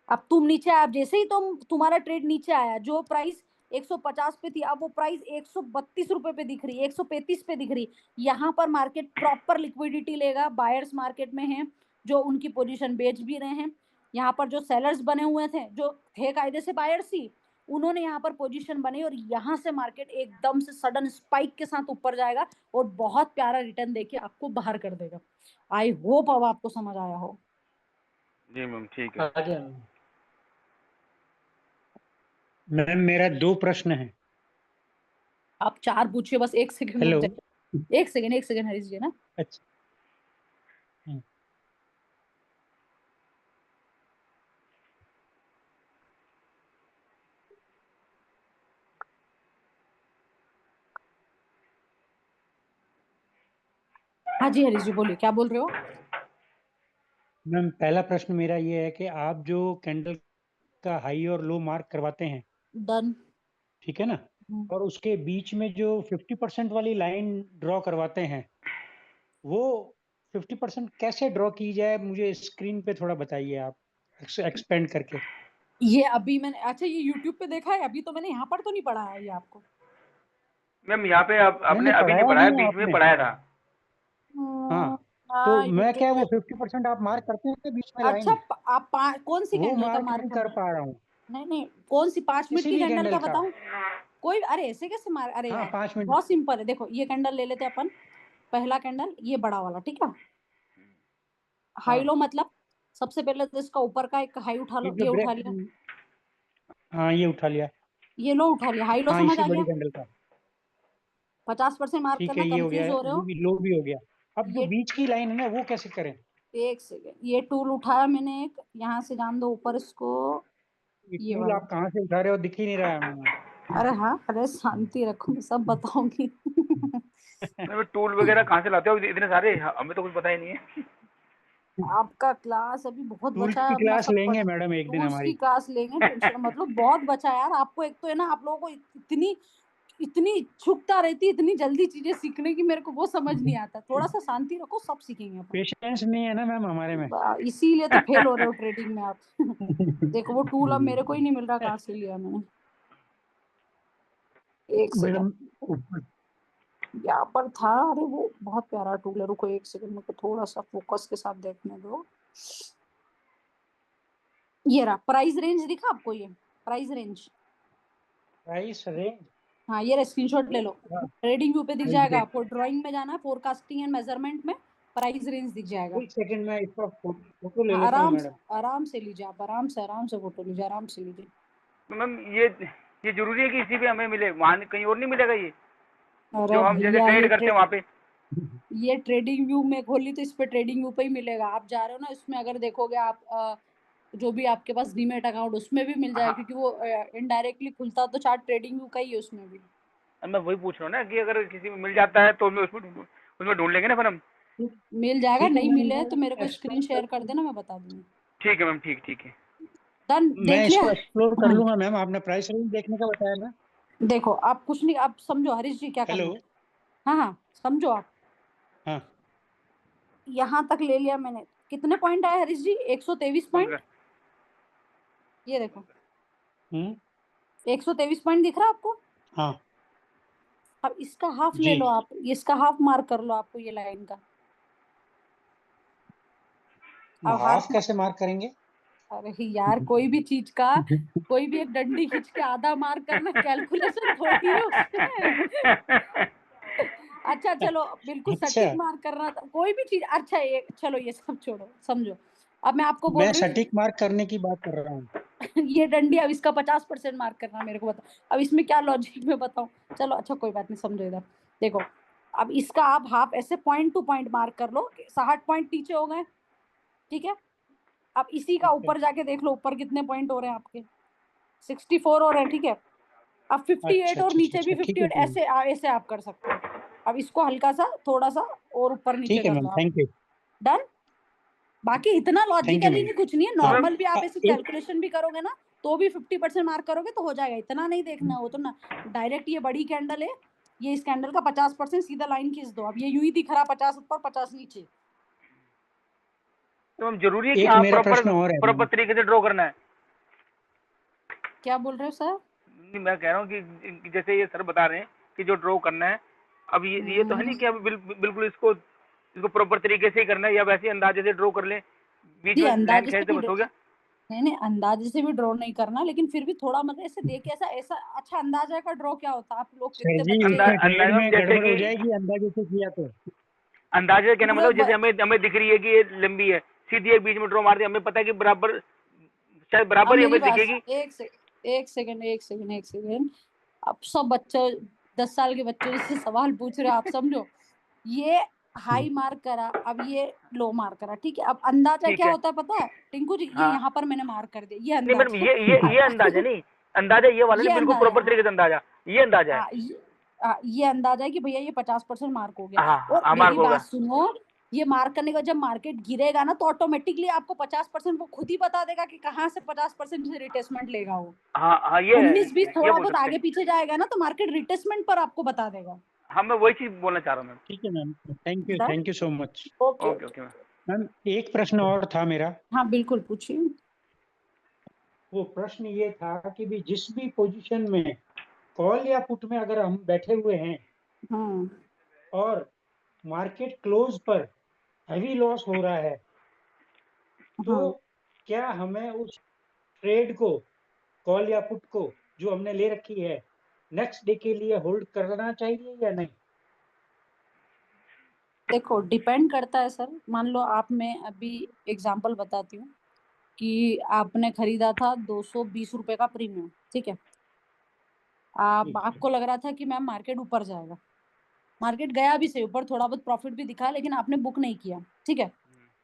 अब तुम नीचे आया, जैसे ही तुम्हारा ट्रेड नीचे आया, जो प्राइस 150 पे थी अब वो प्राइस 132 रुपए पे दिख रही है, 135 पे दिख रही। यहाँ पर मार्केट प्रॉपर लिक्विडिटी लेगा। बायर्स मार्केट में हैं जो उनकी पोजीशन बेच भी रहे हैं। यहाँ पर जो सेलर्स बने हुए थे, जो थे कायदे से बायर्स ही, उन्होंने यहाँ पर पोजीशन बनाई और यहाँ से मार्केट एकदम से सडन स्पाइक के साथ ऊपर जाएगा और बहुत प्यारा रिटर्न देके आपको बाहर कर देगा। आई होप अब आपको समझ आया हो। जी मैम, ठीक है। आगे मैम मेरा 2 प्रश्न है। आप 4 पूछिए, बस 1 सेकंड रुक हेलो। जाइए। 1 सेकंड हरीश जी ना। अच्छा। हम्म, हाँ जी हरीश जी बोलिए, क्या बोल रहे हो? मैम पहला प्रश्न मेरा ये है कि आप जो कैंडल का हाई और लो मार्क करवाते हैं, डन। ठीक है ना, और उसके बीच में जो 50% वाली लाइन ड्रॉ करवाते हैं, वो 50% कैसे ड्रॉ की जाए, मुझे स्क्रीन पे थोड़ा बताइए आप एक्सपेंड करके। ये अभी मैंने, अच्छा ये YouTube पे देखा है, अभी तो मैंने यहाँ पर तो नहीं पढ़ा है ये आपको। मैम यहाँ पे आपने नहीं अभी नहीं पढ़ाया पढ़ाया, नहीं है बीच में आपने। पढ़ाया था। हाँ, तो हाँ मैं क्या YouTube वो पे। 50% आप मार्क करते हैं बीच में अच्छा लाइन, आप कौन सी वो कैंडल का मार्क मार्क नहीं कर कर रहे पा रहा हूँ। हैं? नहीं कौन सी 5 मिनट किसी की भी कैंडल कैंडल का का। बताऊं? कोई, अरे ऐसे कैसे मार, अरे हाँ यार 5 मिनट। बहुत सिंपल है। देखो ये कैंडल ले लेते हैं अपन। पहला कैंडल ये बड़ा वाला, ठीक है। हाई लो हाँ, मतलब सबसे पहले तो इसका ऊपर का एक हाई उठा ये लो, जो ये उठा ब्रेक, लिया, हाँ ये उठा लिया। ये लो उठा लिया। हाई लो हाँ समझ इसी आ बड़ी गया? कैंडल का। 50% मार्क ठीक करना, है, ये हो कंफ्यूज गया, हो रहे ये हो? भी लो भी हो गया। अब जो ये बीच की लाइन है ना, वो कैसे करें? 1 सेकेंड, ये टूल उठाया मैंने एक, यहाँ से जान दो ऊपर इसको, ये ये टूल वाला। आप कहाँ से उठा रहे हो, दिख ही नहीं रहा है हमें। अरे हाँ, अरे शांति रखो, मैं सब बताऊंगी। मैम टूल वगैरह कहाँ से लाते हो इतने सारे? हमें तो कुछ पता ही नहीं है। आपका क्लास अभी बहुत टूल्स बचा है, की अपना क्लास सब लेंगे मैडम एक दिन टूल्स की हमारी। क्लास लेंगे, टेंशन मतलब बहुत बचा है यार। आपको एक तो है ना, आप लोगों को इतनी इतनी इच्छुकता रहती है इतनी जल्दी चीजें सीखने की, मेरे को वो समझ नहीं आता। थोड़ा सा शांति रखो, सब सीखेंगे अपन। पेशेंस नहीं है ना मैम हमारे में। इसीलिए तो फेल हो रहे हो ट्रेडिंग में आप। देखो वो टूल अब मेरे को ही नहीं मिल रहा, कहाँ से लिया मैंने। 1 मैडम सेकंड, ऊपर यहाँ पर था। अरे वो बहुत प्यारा टूल है, रुको 1 सेकंड, मेरे को थोड़ा सा फोकस के साथ देखने दो। ये रहा प्राइस रेंज, दिखा आपको ये प्राइस रेंज? प्राइस रेंज, हाँ ये रहा, स्क्रीनशॉट ले लो। ट्रेडिंग व्यू पे दिख एक जाएगा आपको, ड्राइंग में जाना है, फोरकास्टिंग एंड मेजरमेंट में प्राइस रेंज दिख जाएगा। सेकंड में इसका फोटो ले हाँ, लेता हूँ मैडम। आराम से लीजिए आप, आराम से फोटो लीजिए, आराम से लीजिए। तो मैम ये जरूरी है कि इसी पे हमें मिले, वहाँ कहीं और नहीं मिलेगा ये, अरे जो हम जैसे भैया ट्रेड करते हैं वहाँ पे? ये ट्रेडिंग व्यू में खोली तो इस पे ट्रेडिंग व्यू पे ही मिलेगा। आप जा रहे हो ना, इसमें अगर देखोगे आप जो भी आपके पास डीमेट अकाउंट, उसमें भी मिल जाएगा, हाँ, क्योंकि वो इनडायरेक्टली खुलता तो चार्ट ट्रेडिंग व्यू का ही है उसमें भी। मैं वही पूछ रहा हूँ ना कि अगर किसी में मिल जाता है तो मैं उसमें ढूंढ लेंगे ना फिर हम। मिल जाएगा, ठीक है नहीं मैम, मिले तो मैं मेरे को स्क्रीन शेयर कर देना, मैं बता दूंगी। ठीक है मैम, ठीक है। डन, मैं देख लिया? इसको एक्सप्लोर कर लूंगा मैम। आपने प्राइस रेंज देखने का बताया ना। देखो आप कुछ नहीं, आप समझो हरीश जी क्या हेलो। करना है। हाँ हाँ समझो आप, हाँ यहाँ तक ले लिया मैंने, कितने पॉइंट आए हरीश जी? 123 पॉइंट, ये देखो 123 पॉइंट दिख रहा है आपको? हाँ अब इसका हाफ ले जी। लो आप, इसका हाफ मार्क कर लो आपको ये लाइन का। अब हाफ कैसे मार्क करेंगे? अरे यार कोई भी चीज का, कोई भी एक डंडी खींच के आधा मार्क करना कैलकुलेशन थोड़ी है उसमें। अच्छा चलो बिल्कुल अच्छा सटीक मार्क करना था, कोई भी चीज। अच्छा ये चलो ये सब छोड़ो, समझो अब मैं आपको बोल मैं रही हूँ सटीक मार्क करने की बात कर रहा हूँ। ये डंडी, अब इसका 50% मार्क करना मेरे को बताओ, अब इसमें क्या लॉजिक में बताऊं? चलो अच्छा कोई बात नहीं, समझो इधर देखो, अब इसका आप हाफ ऐसे पॉइंट टू पॉइंट मार्क कर लो, 60 पॉइंट नीचे हो गए, ठीक है। अब इसी का ठीक है। ऊपर जाके देख लो ऊपर कितने पॉइंट हो रहे हैं आपके, 64 हो रहे हैं, ठीक है। अब 58 अच्छा और अच्छा नीचे भी अच्छा, ठीक है 58, मैम। ऐसे ऐसे आप कर सकते हो। अब इसको हल्का सा थोड़ा सा और ऊपर नीचे ठीक है कर मैम, लो आप, थैंक यू। डन। बाकी इतना थैंक यू लॉजिकली मैम। नहीं, कुछ नहीं है, तो मैम नॉर्मल भी आप ऐसे एक कैलकुलेशन भी करोगे ना तो भी 50% मार्क करोगे तो हो जाएगा, इतना नहीं देखना हो तो ना। डायरेक्ट ये बड़ी कैंडल है, ये इस कैंडल का 50% सीधा लाइन खींच दो, अब ये यूं ही दिख रहा 50 ऊपर 50 नीचे। तो मैम जरूरी है कि एक हाँ मेरा प्रॉपर प्रश्न और है प्रॉपर मैम। तरीके से ड्रॉ करना है? क्या बोल रहे हो सर? नहीं, मैं कह रहा हूँ कि जैसे ये सर बता रहे हैं कि जो ड्रॉ करना है, अब ये तो है नहीं कि अब बिल्कुल इसको इसको प्रॉपर तरीके से ही करना है, या वैसे ही अंदाजे से ड्रॉ कर लें, बीच जी में लाइन अंदाजे से खींच दे भी बस हो गया? नहीं नहीं, अंदाजे से भी ड्रॉ नहीं करना, लेकिन फिर भी थोड़ा मतलब ऐसे देख ऐसा ऐसा अच्छा अंदाजा का ड्रॉ क्या होता है, आप लोग सर कितने जी बच्चे उसमें अंदाजा ट्रेड मैम में जैसे गड़बड़ हो कि जाएगी अंदाजे से किया तो। अंदाजे से कहना पूरे मतलब जैसे हमें दिख रही है कि ये लंबी है, सीधी एक बीच में ड्रॉ मार दी, हमें पता है कि बराबर, शायद अब बराबर ही मेरी हमें बात, दिखेगी। एक सेकंड, अब सब बच्चों 10 साल के बच्चों जैसे सवाल पूछ रहे हो आप, समझो ये हाई मार्क करा, अब ये लो मार्क करा, ठीक है। अब अंदाजा ठीक क्या है। होता है पता है टिंकू जी? ये हाँ यहाँ पर मैंने मार्क कर दिया, ये नहीं मैडम, अंदाजा ये अंदाजा नहीं, अंदाजा ये वाला ये नहीं, बिल्कुल अंदाजा, प्रॉपर तरीके से अंदाजा, ये अंदाजा है। ये अंदाजा है कि भैया ये 50% मार्क हो गया। हाँ और हाँ, मार्क मेरी होगा। बात सुनो, ये मार्क करने के बाद जब मार्केट गिरेगा ना तो ऑटोमेटिकली आपको 50% वो खुद ही बता देगा कि कहाँ से 50% से रिटेसमेंट लेगा वो। हाँ हाँ, ये है, 19-20 ये थोड़ा बोल बहुत सकते आगे हैं। पीछे जाएगा ना तो मार्केट रिटेसमेंट पर आपको बता देगा। हाँ, मैं वही चीज बोलना चाह रहा हूँ मैम। ठीक है ma'am, done, thank you so much. Okay okay okay ma'am. Ma'am एक प्रश्न और था मेरा। हाँ बिल्कुल पूछिए। वो प्रश्न ये था कि भी जिस भी पोजीशन में कॉल या पुट में अगर हम बैठे हुए हैं हाँ और मार्केट क्लोज पर हैवी लॉस हो रहा है, तो हाँ क्या हमें उस ट्रेड को, कॉल या पुट को जो हमने ले रखी है, नेक्स्ट डे के लिए होल्ड करना चाहिए या नहीं? देखो डिपेंड करता है सर, मान लो आप, मैं अभी एग्जांपल बताती हूँ कि आपने खरीदा था 220 रुपए का प्रीमियम, ठीक है। ठीक है। आपको लग रहा था कि मैम मार्केट ऊपर जाएगा, मार्केट गया भी सही ऊपर, थोड़ा बहुत प्रॉफिट भी दिखा, लेकिन आपने बुक नहीं किया, ठीक है।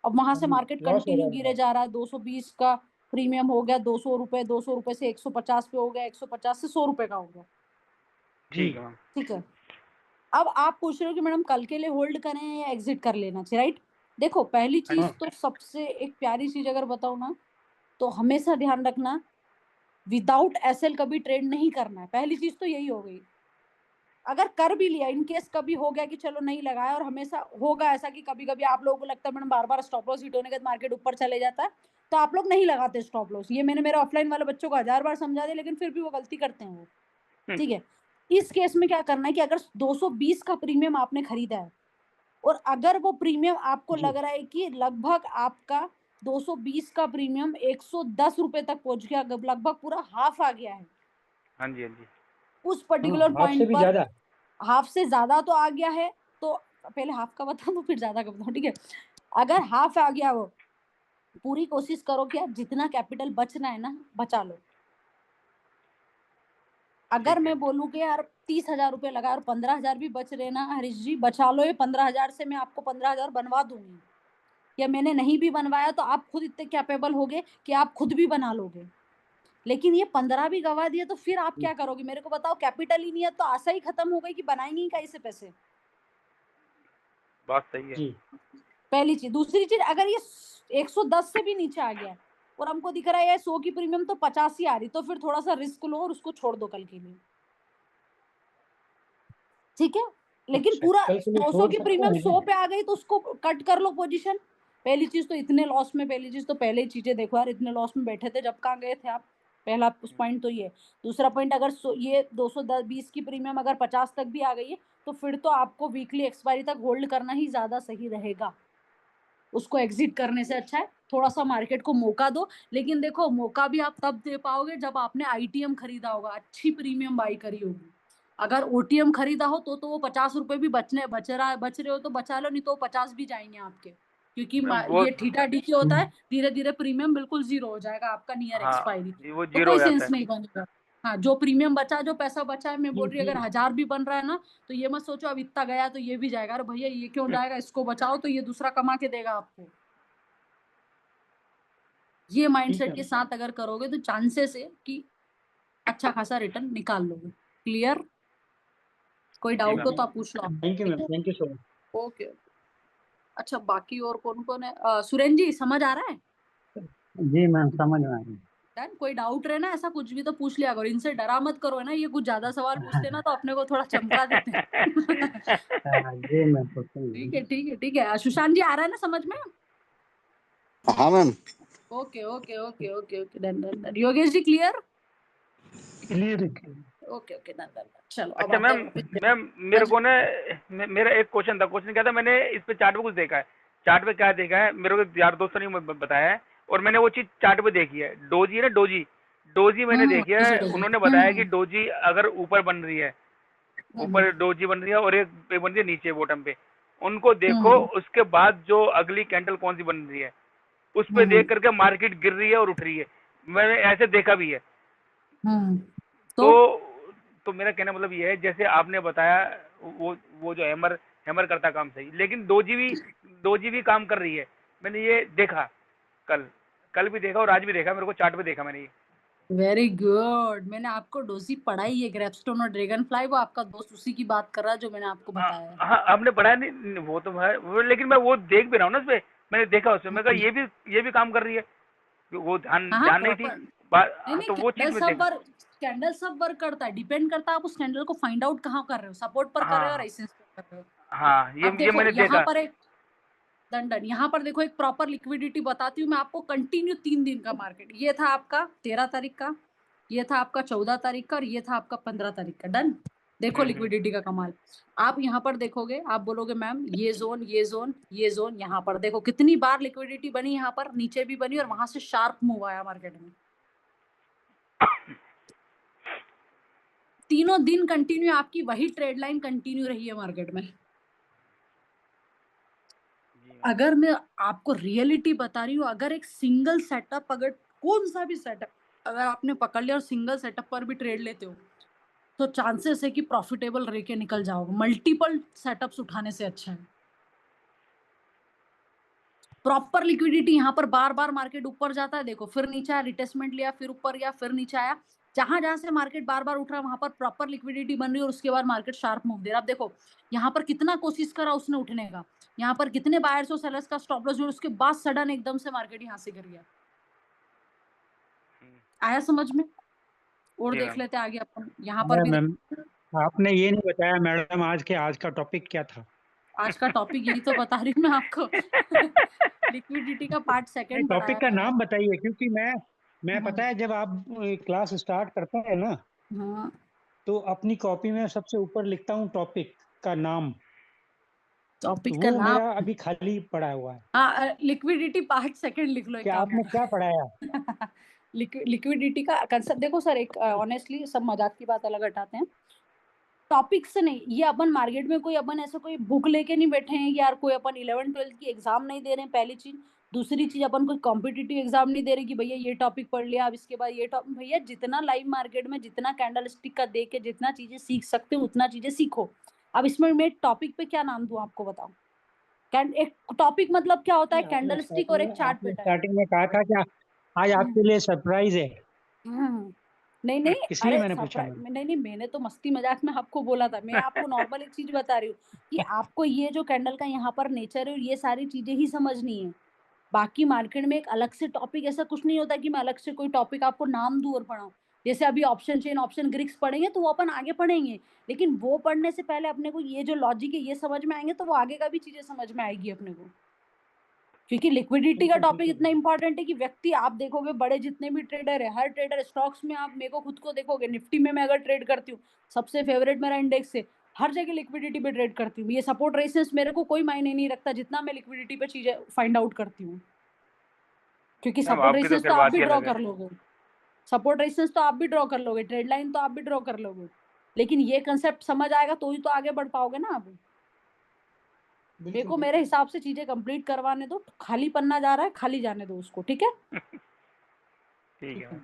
अब वहां से मार्केट लॉस हो कंटिन्यू रहा गिरे है। जा रहा है, 220 का प्रीमियम हो गया 200 रुपए, 200 रुपए से 150 पे हो गया, 150 से 100 रुपए का हो गया, ठीक है मैम। ठीक है। अब आप पूछ रहे हो कि मैडम कल के लिए होल्ड करें या एग्जिट कर लेना चाहिए, राइट? देखो पहली चीज हाँ तो सबसे एक प्यारी चीज अगर बताओ ना, तो हमेशा ध्यान रखना विदाउट एसएल कभी ट्रेड नहीं करना है, पहली चीज तो यही हो गई। अगर कर भी लिया, इन केस कभी हो गया कि चलो नहीं लगाया, और हमेशा होगा ऐसा कि कभी कभी आप लोगों को लगता है मैडम बार बार स्टॉप लॉस हिट होने के बाद मार्केट ऊपर चले जाता है, तो आप लोग नहीं लगाते स्टॉप लॉस। ये मैंने मेरे ऑफलाइन वाले बच्चों को 1000 बार समझा दिया, लेकिन फिर भी वो गलती करते हैं वो, ठीक है। इस केस में क्या करना है कि अगर 220 का प्रीमियम आपने खरीदा है और अगर वो प्रीमियम आपको जी लग रहा है कि लगभग आपका 220 का प्रीमियम 110 रुपए तक पहुंच गया, लगभग पूरा हाफ आ गया है हाँ जी हाँ जी। उस हाँ, पर्टिकुलर हाफ से पॉइंट भी पर, ज्यादा। हाफ से ज्यादा तो आ गया है, तो पहले हाफ का बता दो फिर ज्यादा का बताओ, ठीक है। अगर हाफ आ गया वो, पूरी कोशिश करो कि यार जितना कैपिटल बचना है ना बचा लो। अगर ठीक है। मैं बोलूं कि यार 30,000 रुपए लगा और 15,000 भी बच रहे ना हरीश जी, बचा लो, ये 15,000 से मैं आपको 15,000 बनवा दूंगी, या मैंने नहीं भी बनवाया तो आप खुद इतने कैपेबल होगे कि आप खुद भी बना लोगे। लेकिन ये 15 भी गवा दिए तो फिर आप क्या करोगे मेरे को बताओ? कैपिटल ही नहीं है तो आशा ही खत्म हो गई कि बनाएंगे ही कैसे पैसे। बात सही है। जी पहली चीज। दूसरी चीज, अगर ये 110 से भी नीचे आ गया और हमको दिख रहा है ये 100 की प्रीमियम तो 50 ही आ रही, तो फिर थोड़ा सा रिस्क लो और उसको छोड़ दो कल के लिए, ठीक है। लेकिन अच्छा, पूरा कल के लिए 200 छोड़ की सकते प्रीमियम हैं 100 ना? पे आ गई तो उसको कट कर लो पोजीशन। पहली चीज तो इतने लॉस में, पहली चीज तो पहले ही चीजें देखो यार, इतने लॉस में बैठे थे जब कहाँ गए थे आप। पहला पॉइंट तो ये। दूसरा पॉइंट, अगर ये 220 की प्रीमियम अगर 50 तक भी आ गई है तो फिर तो आपको वीकली एक्सपायरी तक होल्ड करना ही ज्यादा सही रहेगा। उसको एग्जिट करने से अच्छा है थोड़ा सा मार्केट को मौका दो। लेकिन देखो, मौका भी आप तब दे पाओगे जब आपने आईटीएम खरीदा होगा, अच्छी प्रीमियम बाई करी होगी। अगर ओटीएम खरीदा हो तो वो 50 रुपए भी बच रहे हो तो बचा लो, नहीं तो 50 भी जाएंगे आपके। क्योंकि मैम वो ये ठीठा ढीठी होता है, धीरे धीरे प्रीमियम बिल्कुल जीरो हो जाएगा आपका नियर हाँ, एक्सपायरी। वो तो जीरो हो कोई जाता सेंस है। नहीं बनेगा। हाँ, जो प्रीमियम बचा, जो पैसा बचा है, मैं बोल रही अगर 1000 भी बन रहा है ना, तो ये मत सोचो अब इतना गया तो ये भी जाएगा। अरे भैया ये क्यों जाएगा, इसको बचाओ तो ये दूसरा कमा के देगा आपको। ये ठीक माइंडसेट है। के साथ अगर करोगे तो चांसेस है कि अच्छा खासा रिटर्न निकाल लोगे। क्लियर? कोई जी डाउट हो मैम। तो आप पूछ लो। थैंक यू ठीक मैम, है, thank you so much. Okay. अच्छा, बाकी और कौन कौन है? सुरेन जी समझ आ रहा है? जी मैम, समझ में आ रही डन। कोई डाउट रहे ना ऐसा कुछ भी तो पूछ लिया करो, इनसे डरा मत करो, है ना। ये कुछ ज्यादा सवाल पूछते ना तो अपने को थोड़ा चमका देते हैं। है। जी मैम, पूछूंगी। ठीक है ठीक है ठीक है। सुशांत जी आ रहा है ना समझ में? हाँ ma'am. Okay okay okay okay okay, done done done. Yogesh ji clear? Clear है। Okay okay, done done. चलो अब अच्छा आते मैम, हैं वापस। मैम हाँ मेरे जी। को ना मेरा एक क्वेश्चन था। क्वेश्चन क्या था, मैंने इस पे चार्ट पे कुछ देखा है। चार्ट पे क्या देखा है, मेरे को यार दोस्तों ने बताया है, और मैंने वो चीज चार्ट पे देखी है। डोजी है ना, डोजी, डोजी मैंने देखी है। Doji doji. उन्होंने बताया कि डोजी अगर ऊपर बन रही है, हम्म ऊपर डोजी बन रही है और एक बन रही है नीचे बॉटम पे, उनको देखो। हम्म उसके बाद जो अगली कैंडल कौन सी बन रही है, उस पे हम्म देख करके मार्केट गिर रही है और उठ रही है। मैंने ऐसे देखा भी है। हम्म। तो तो तो मेरा कहना मतलब ये है, जैसे आपने बताया, वो जो हैमर हैमर करता काम सही, लेकिन दो जीबी काम कर रही है। मैंने ये देखा, कल कल भी देखा और आज भी देखा, मेरे को चार्ट पे देखा मैंने ये। Very good. मैंने आपको डोजी पढ़ाई है, ग्रेपस्टोन और ड्रैगन फ्लाई, वो आपका दोस्त उसी की बात कर रहा है जो मैंने आपको हाँ बताया है। हाँ, आपने पढ़ा नहीं, वो तो है वो, लेकिन मैं वो देख भी रहा हूँ ना उसपे। मैंने देखा उसपे, मैं कहा ये भी काम कर रही है। वो ध्यान हाँ हाँ, ध्यान नहीं थी। प्रॉपर। नहीं नहीं, तो वो चीज में देखा। कैंडल सब वर्क करता है, डिपेंड करता है आप उस कैंडल को फाइंड आउट कहाँ कर रहे हो, सपोर्ट पर कर रहे हो और हाँ रेजिस्टेंस पर कर रहे हो। हाँ, अब ये देखो मैंने यहाँ देखा। पर एक डन डन, यहाँ पर देखो एक प्रॉपर लिक्विडिटी बताती हूँ मैं आपको। कंटिन्यू 3 दिन का मार्केट, ये था आपका 13 तारीख का, ये था आपका 14 तारीख का और ये था आपका 15 तारीख का। डन। देखो हम्म। लिक्विडिटी का कमाल। आप यहाँ पर देखोगे, आप बोलोगे मैम ये जोन ये जोन ये जोन, यहाँ पर देखो कितनी बार लिक्विडिटी बनी, यहाँ पर नीचे भी बनी और वहां से शार्प मूव आया मार्केट में। तीनों दिन कंटिन्यू आपकी वही ट्रेड लाइन कंटिन्यू रही है मार्केट में। अगर मैं आपको रियलिटी बता रही हूँ, अगर एक सिंगल सेटअप, अगर कौन सा भी सेटअप अगर आपने पकड़ लिया और सिंगल सेटअप पर भी ट्रेड लेते हो तो चांसेस है कि प्रॉफिटेबल रह के निकल जाओगे, मल्टीपल सेटअप्स उठाने से अच्छा है। प्रॉपर लिक्विडिटी, यहाँ पर बार बार मार्केट ऊपर जाता है, देखो फिर नीचे आया, रिटेस्टमेंट लिया, फिर ऊपर गया, फिर नीचे आया। जहां जहां से मार्केट बार बार उठ रहा है वहां पर प्रॉपर लिक्विडिटी बन रही है और उसके बाद मार्केट शार्प मूव दे रहा है। अब देखो यहाँ पर कितना कोशिश करा उसने उठने का, यहाँ पर कितने बायर्स और सेलर्स का स्टॉप लॉस, उसके बाद सडन एकदम से मार्केट यहाँ से गिर गया। आया समझ में? और जी देख मैम। लेते आगे अपन, यहाँ पर है। भी मैम, आपने ये नहीं बताया मैडम, आज का टॉपिक क्या था? आज का टॉपिक यही तो बता रही हूँ मैं आपको। लिक्विडिटी का पार्ट नहीं, सेकंड टॉपिक पढ़ाया का मैंने। नाम बताइए, क्योंकि मैं पता है जब आप क्लास स्टार्ट करते हैं ना, हाँ, तो अपनी कॉपी में सबसे ऊपर लिखता हूँ टॉपिक का नाम। तो टॉपिक का वो नाम, मेरा अभी खाली पड़ा हुआ है। हाँ लिक्विडिटी पार्ट सेकंड लिख लो, एक क्या काम आपने क्या पढ़ाया? करो। लिक्विडिटी का कंसेप्ट देखो सर, एक ऑनेस्टली सब मजाक की बात अलग हटाते हैं, टॉपिक से नहीं। ये अपन मार्केट में कोई अपन ऐसा कोई बुक लेके नहीं बैठे हैं यार, कोई अपन 11th-12th की एग्जाम नहीं दे रहे हैं, पहली चीज। दूसरी चीज, अपन कोई कॉम्पिटिटिव एग्जाम नहीं दे रहे कि भैया ये टॉपिक पढ़ लिया अब इसके बाद ये टॉपिक। भैया जितना लाइव मार्केट में जितना कैंडल स्टिक का देख के जितना चीजें सीख सकते हो उतना चीजें सीखो। अब इसमें मैं टॉपिक पे क्या नाम दूं आपको बताओ। एक टॉपिक मतलब क्या होता है, कैंडल स्टिक और एक चार्ट आपने बेटा है। स्टार्टिंग में कहा था कि आज आपके लिए सरप्राइज है। नहीं नहीं, इसलिए अरे मैंने पूछा सरप्राइज मैम। नहीं नहीं, मैंने तो मस्ती मजाक में आपको बोला था। मैं आपको नॉर्मल एक चीज बता रही हूँ कि आपको ये जो कैंडल का यहाँ पर नेचर है ये सारी चीजें ही समझनी है। बाकी मार्केट में एक अलग से टॉपिक ऐसा कुछ नहीं होता कि मैं अलग से कोई टॉपिक आपको नाम दूं और पढ़ाऊं। जैसे अभी ऑप्शन चेन, ऑप्शन ग्रिक्स पढ़ेंगे तो वो अपन आगे पढ़ेंगे, लेकिन वो पढ़ने से पहले अपने को ये जो लॉजिक है ये समझ में आएंगे तो वो आगे का भी चीजें समझ में आएगी अपने को। क्योंकि लिक्विडिटी का बिल्कुल टॉपिक बिल्कुल इतना इंपॉर्टेंट है कि व्यक्ति, आप देखोगे बड़े जितने भी ट्रेडर है, हर ट्रेडर स्टॉक्स में, आप मेरे को खुद को देखोगे, निफ्टी में मैं अगर ट्रेड करती हूँ, सबसे फेवरेट मेरा इंडेक्स है, हर जगह लिक्विडिटी पे ट्रेड करती हूँ। ये सपोर्ट रेजिस्टेंस मेरे को कोई मायने नहीं रखता जितना मैं लिक्विडिटी पे चीजें फाइंड आउट करती हूँ, क्योंकि मैम सपोर्ट आपकी तो रेजिस्टेंस खैर तो आप बात भी ही ड्रॉ अलग है। कर लोगे, सपोर्ट रेजिस्टेंस तो आप भी ड्रॉ कर लोगे, ट्रेड लाइन तो आप भी ड्रॉ कर लोगे, लेकिन ये कंसेप्ट समझ आएगा तो ही तो आगे बढ़ पाओगे ना आप। मेरे बिल्कुल को मेरे बिल्कुल हिसाब से चीजें कंप्लीट करवाने दो, खाली पन्ना जा रहा है, खाली जाने दो उसको, ठीक है। ठीक ठीक है है मैम।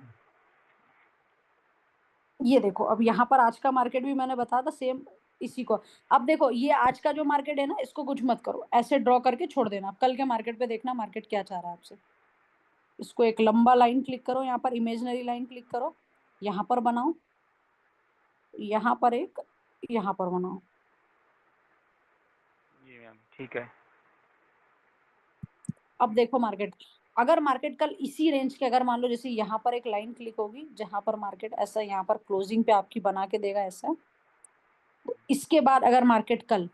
ये देखो, अब यहाँ पर आज का मार्केट भी मैंने बताया था सेम इसी को। अब देखो ये आज का जो मार्केट है ना, इसको कुछ मत करो, ऐसे ड्रॉ करके छोड़ देना। अब कल के मार्केट पे देखना मार्केट क्या चाह रहा है आपसे। इसको एक लंबा लाइन क्लिक करो, यहाँ पर इमेजिनरी लाइन क्लिक करो, यहाँ पर बनाओ, यहाँ पर एक, यहाँ पर बनाओ। जी मैम ठीक है। अब देखो मार्केट, अगर मार्केट कल इसी रेंज के, अगर मान लो जैसे यहाँ पर एक लाइन क्लिक होगी जहां पर मार्केट ऐसा यहाँ पर क्लोजिंग पे आपकी बना के देगा ऐसा, इसके बाद अगर मार्केट कल,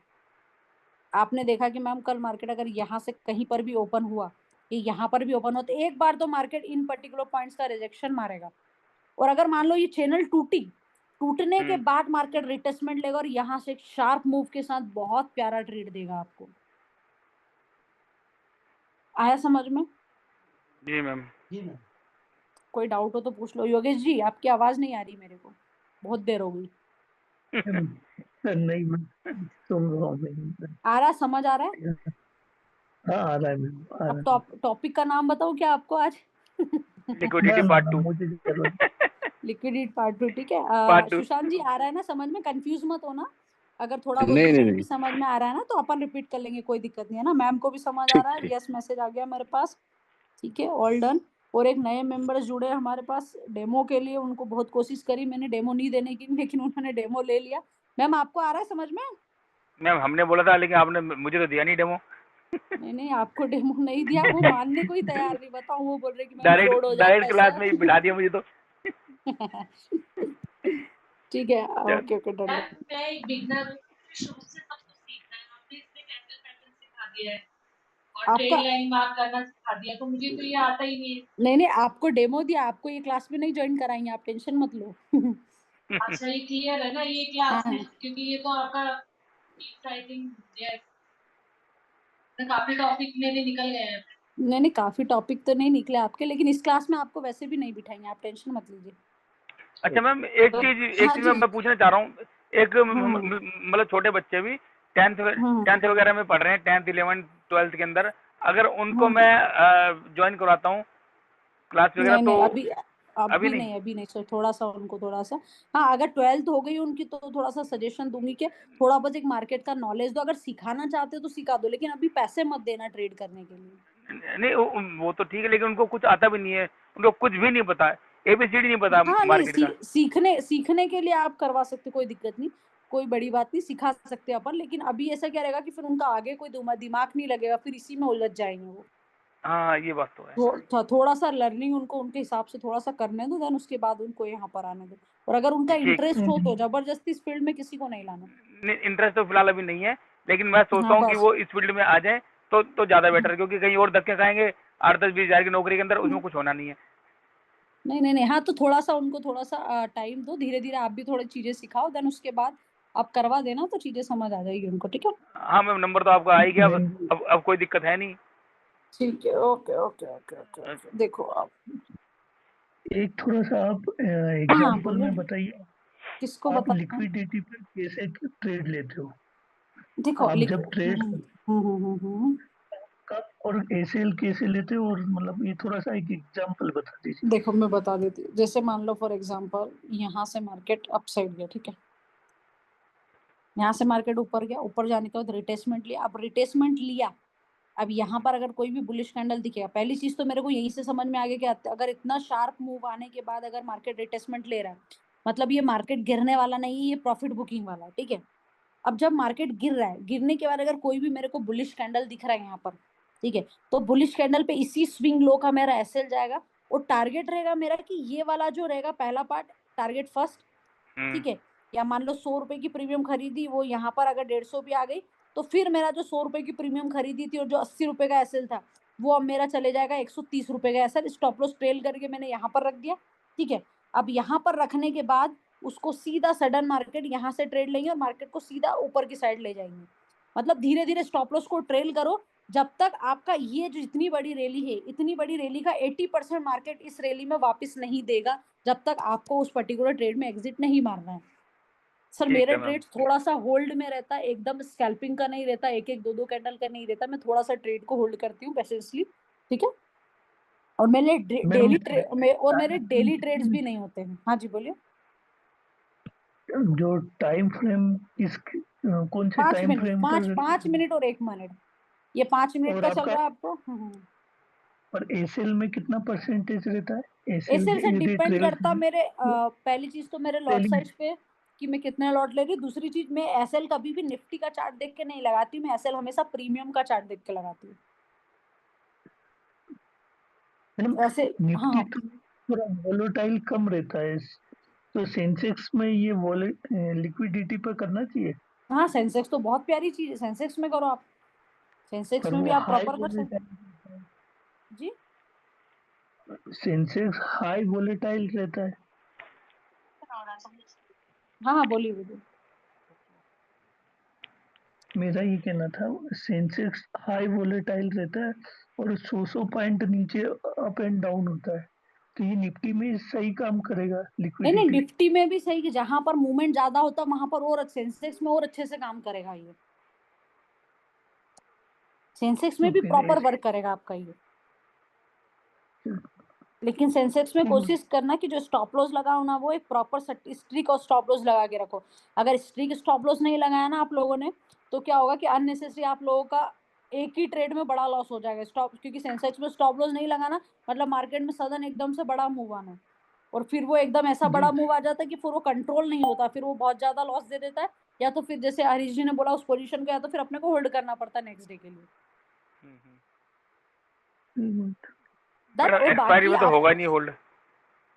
आपने देखा कि मैम कल मार्केट अगर यहाँ से कहीं पर भी ओपन हुआ, ये यहाँ पर भी ओपन हो, तो एक बार तो मार्केट इन पर्टिकुलर पॉइंट्स का रिजेक्शन मारेगा। और अगर मान लो ये चैनल टूटने के बाद मार्केट रिटेस्टमेंट लेगा और यहाँ से एक शार्प मूव के साथ बहुत प्यारा ट्रेड देगा आपको। आया समझ में? जी मैम। जी मैम। कोई डाउट हो तो पूछ लो। योगेश जी आपकी आवाज नहीं आ रही मेरे को, बहुत देर हो गई। नहीं मैं सुन रहा हूँ मैं। आ रहा, समझ आ रहा है? हाँ आ रहा है मैम, आ रहा अब है। टॉपिक का नाम बताओ क्या आपको आज? लिक्विडिटी ना पार्ट ना 2। मुझे जरूरत लिक्विडिटी पार्ट 2, ठीक है। पार्ट 2। सुशांत जी आ रहा है ना समझ में? कंफ्यूज मत होना, अगर थोड़ा बहुत नहीं भी नहीं नहीं नहीं भी समझ में आ रहा है ना तो अपन रिपीट कर लेंगे, कोई दिक्कत नहीं है ना। मैम को भी समझ आ ठीक रहा है, ठीक। यस मैसेज आ गया मेरे पास, ठीक है, ऑल डन। और एक नए मेंबर्स जुड़े हमारे पास डेमो के लिए, उनको बहुत कोशिश करी मैंने डेमो नहीं देने की, लेकिन उन्होंने डेमो ले लिया। मैम आपको आ रहा है समझ में? मैम हमने बोला था लेकिन आपने मुझे तो दिया नहीं डेमो। नहीं नहीं, आपको डेमो नहीं दिया, वो मानने को ही तैयार नहीं, बताओ, वो बोल रहे कि मैम डायरेक्ट फ्रॉड हो डायरेक्ट जाता क्लास है में ही बिठा दिया मुझे तो। ठीक है, चल। Okay okay done. मैं एक बिगनर हूँ, शुरू से सब कुछ सीखना है। आपने इसमें कैंडल पैटर्न सिखा दिया है और आपका ट्रेड लाइन मार्क करना सिखा दिया, तो मुझे तो ये आता ही नहीं है। नहीं नहीं, आपको डेमो दिया, आपको ये क्लास में नहीं ज्वाइन कराएंगे, आप टेंशन मत लो। अच्छा ये क्लियर है ना ये हाँ क्लास में, क्योंकि ये तो आपका आई थिंक यस काफी टॉपिक मेरे निकल गए हैं। नहीं नहीं, काफी टॉपिक तो नहीं निकले आपके, लेकिन इस क्लास में आपको वैसे भी नहीं बिठाएंगे, आप टेंशन मत लीजिए। अच्छा मैम एक तो चीज हाँ जी, मैं पूछना चाह रहा हूँ। एक हम्म मतलब छोटे बच्चे भी टेंथ हम्म वगैरह में पढ़ रहे हैं, 10th 11th 12th के अंदर, अगर उनको हम्म। मैं ज्वाइन करवाता हूँ क्लास वगैरह नहीं तो नहीं, अभी अभी अभी नहीं? नहीं, अभी नहीं सर, थोड़ा सा उनको, थोड़ा सा, हाँ अगर 12th हो गई उनकी तो थोड़ा सा सजेशन दूंगी कि थोड़ा बहुत एक मार्केट का नॉलेज दो, अगर सिखाना चाहते हो तो सिखा दो, लेकिन अभी पैसे मत देना ट्रेड करने के लिए। नहीं वो तो ठीक है लेकिन उनको कुछ आता भी नहीं है, उनको कुछ भी नहीं पता है, एबीसीडी नहीं पता हाँ नहीं, मार्केट का। सीखने के लिए आप करवा सकते, कोई दिक्कत नहीं, कोई बड़ी बात नहीं, सिखा सकते हैं अपन, लेकिन अभी ऐसा क्या रहेगा कि फिर उनका आगे कोई दिमाग नहीं लगेगा, फिर इसी में उलझ जाएंगे वो। हाँ ये बात तो है। थोड़ा सा लर्निंग उनको उनके हिसाब से थोड़ा सा करने दो, देन उसके बाद उनको यहाँ पर आने दो। और अगर उनका ठीक। इंटरेस्ट हो तो जबरदस्ती इस फील्ड में किसी को नहीं लाना। इंटरेस्ट तो फिलहाल अभी नहीं है, लेकिन मैं सोचता हाँ हूँ कि बस। वो इस फील्ड में आ जाए तो ज्यादा बेटर है, क्योंकि कहीं और धक्के खाएंगे 8-10-20 हज़ार की नौकरी के अंदर, उसमें कुछ होना नहीं है। नहीं नहीं नहीं, हाँ तो थोड़ा सा उनको थोड़ा सा टाइम दो, धीरे धीरे आप भी थोड़ी चीजें सिखाओ, देन उसके बाद आप करवा देना तो चीजें समझ आ जाएगी उनको, ठीक है। हाँ मैम नंबर तो आपका आ ही गया, मैम अब कोई दिक्कत है नहीं। ठीक है, okay okay okay okay okay. देखो आप, एक थोड़ा सा आप हाँ एग्जाम्पल बोलो, में बताइए, किसको आप बताना है? लिक्विडिटी पर कैसे ट्रेड लेते हो? देखो आप जब ट्रेड हम्म। कब और एसएल कैसे लेते हो, और मतलब ये थोड़ा सा एक एग्जाम्पल बता दीजिए। देखो मैं बता देती हूँ, जैसे मान लो फॉर एग्जांपल यहाँ से मार्केट अप साइड गया, ठीक है, यहाँ से मार्केट ऊपर गया, ऊपर जाने के बाद रिटेस्टमेंट लिया, अब रिटेस्टमेंट लिया, अब यहाँ पर अगर कोई भी बुलिश कैंडल दिखेगा, पहली चीज तो मेरे को यहीं से समझ में आ गया कि अगर इतना शार्प मूव आने के बाद अगर मार्केट रिटेस्टमेंट ले रहा है, मतलब ये मार्केट गिरने वाला नहीं है, ये प्रॉफिट बुकिंग वाला है, ठीक है। अब जब मार्केट गिर रहा है, गिरने के बाद अगर कोई भी मेरे को बुलिश कैंडल दिख रहा है यहाँ पर, ठीक है, तो बुलिश कैंडल पे इसी स्विंग लो का मेरा एसएल जाएगा, और टारगेट रहेगा मेरा कि ये वाला जो रहेगा पहला पार्ट टारगेट फर्स्ट, ठीक है, या मान लो 100 रुपए की प्रीमियम खरीदी, वो यहाँ पर अगर 150 भी आ गई तो फिर मेरा जो 100 रुपए की प्रीमियम खरीदी थी और जो 80 रुपए का एसएल था वो अब मेरा चले जाएगा 130 रुपए का एसएल, स्टॉप लॉस ट्रेल करके मैंने यहाँ पर रख दिया, ठीक है। अब यहाँ पर रखने के बाद उसको सीधा सडन मार्केट यहाँ से ट्रेड लेंगे और मार्केट को सीधा ऊपर की साइड ले जाएंगे। मतलब धीरे धीरे स्टॉप लॉस को ट्रेल करो जब तक आपका ये जो इतनी बड़ी रैली है, इतनी बड़ी रैली का 80% मार्केट इस रैली में वापस नहीं देगा जब तक आपको उस पर्टिकुलर ट्रेड में एग्जिट नहीं मारना है। सर मेरा ट्रेड थोड़ा सा होल्ड में रहता है, एकदम स्कैल्पिंग का नहीं रहता, एक एक दो दो कैंडल का नहीं रहता, मैं थोड़ा सा ट्रेड को होल्ड करती हूँ पेशेंसली, ठीक है। और मेरे डेली मेरे डेली ट्रेड्स भी नहीं होते हैं। हाँ जी बोलिए। जो टाइम फ्रेम इस कौन से टाइम फ्रेम पर 5 मिनट और 1 मिनट, ये 5 मिनट का चल रहा है आपको। और एसएल में कितना परसेंटेज रहता है? एसएल से डिपेंड करता मेरे पहली चीज तो मेरे लॉट साइज पे कि मैं कितना लॉट ले रही हूँ। दूसरी चीज मैं एसएल कभी भी निफ्टी का चार्ट देख के नहीं लगाती, मैं एसएल हमेशा प्रीमियम का चार्ट देख के लगाती हूँ। वैसे निफ्टी तो थोड़ा वोलेटाइल कम रहता है, तो सेंसेक्स में ये लिक्विडिटी पर करना चाहिए। हाँ सेंसेक्स तो बहुत प्यारी चीज है, सेंसेक्स में करो आप, सेंसेक्स में भी आप प्रॉपर कर सकते हैं जी। सेंसेक्स हाई वोलेटाइल रहता है। हाँ बोलिए बोलिए। मेरा ये कहना था, सेंसेक्स हाई वोलेटाइल रहता है और 100 पॉइंट नीचे अप एंड डाउन होता है, तो ये निफ्टी में सही काम करेगा लिक्विडिटी? नहीं निफ्टी में भी सही, कि जहां पर मूवमेंट ज्यादा होता है वहां पर और सेंसेक्स में और अच्छे से काम करेगा ये, सेंसेक्स में भी प्रॉपर वर्क करेगा आपका ये। लेकिन सेंसेक्स में कोशिश करना कि जो स्टॉप लॉस लगाओ ना वो एक प्रॉपर स्ट्रिक और स्टॉप लॉस लगा के रखो। अगर स्ट्रिक स्टॉप लॉस नहीं लगाया ना आप लोगों ने तो क्या होगा कि अननेसेसरी आप लोगों का एक ही ट्रेड में बड़ा लॉस हो जाएगा स्टॉप, क्योंकि सेंसेक्स में स्टॉप लॉस नहीं लगाना मतलब मार्केट में सडन एकदम से बड़ा मूव आना, और फिर वो एकदम ऐसा बड़ा मूव आ जाता है कि फिर वो कंट्रोल नहीं होता, फिर वो बहुत ज्यादा लॉस दे देता है, या तो फिर जैसे हरीश जी ने बोला उस पोजीशन को या तो फिर अपने को होल्ड करना पड़ता है नेक्स्ट डे के लिए। एक्सपायरी में तो होगा नहीं होल्ड।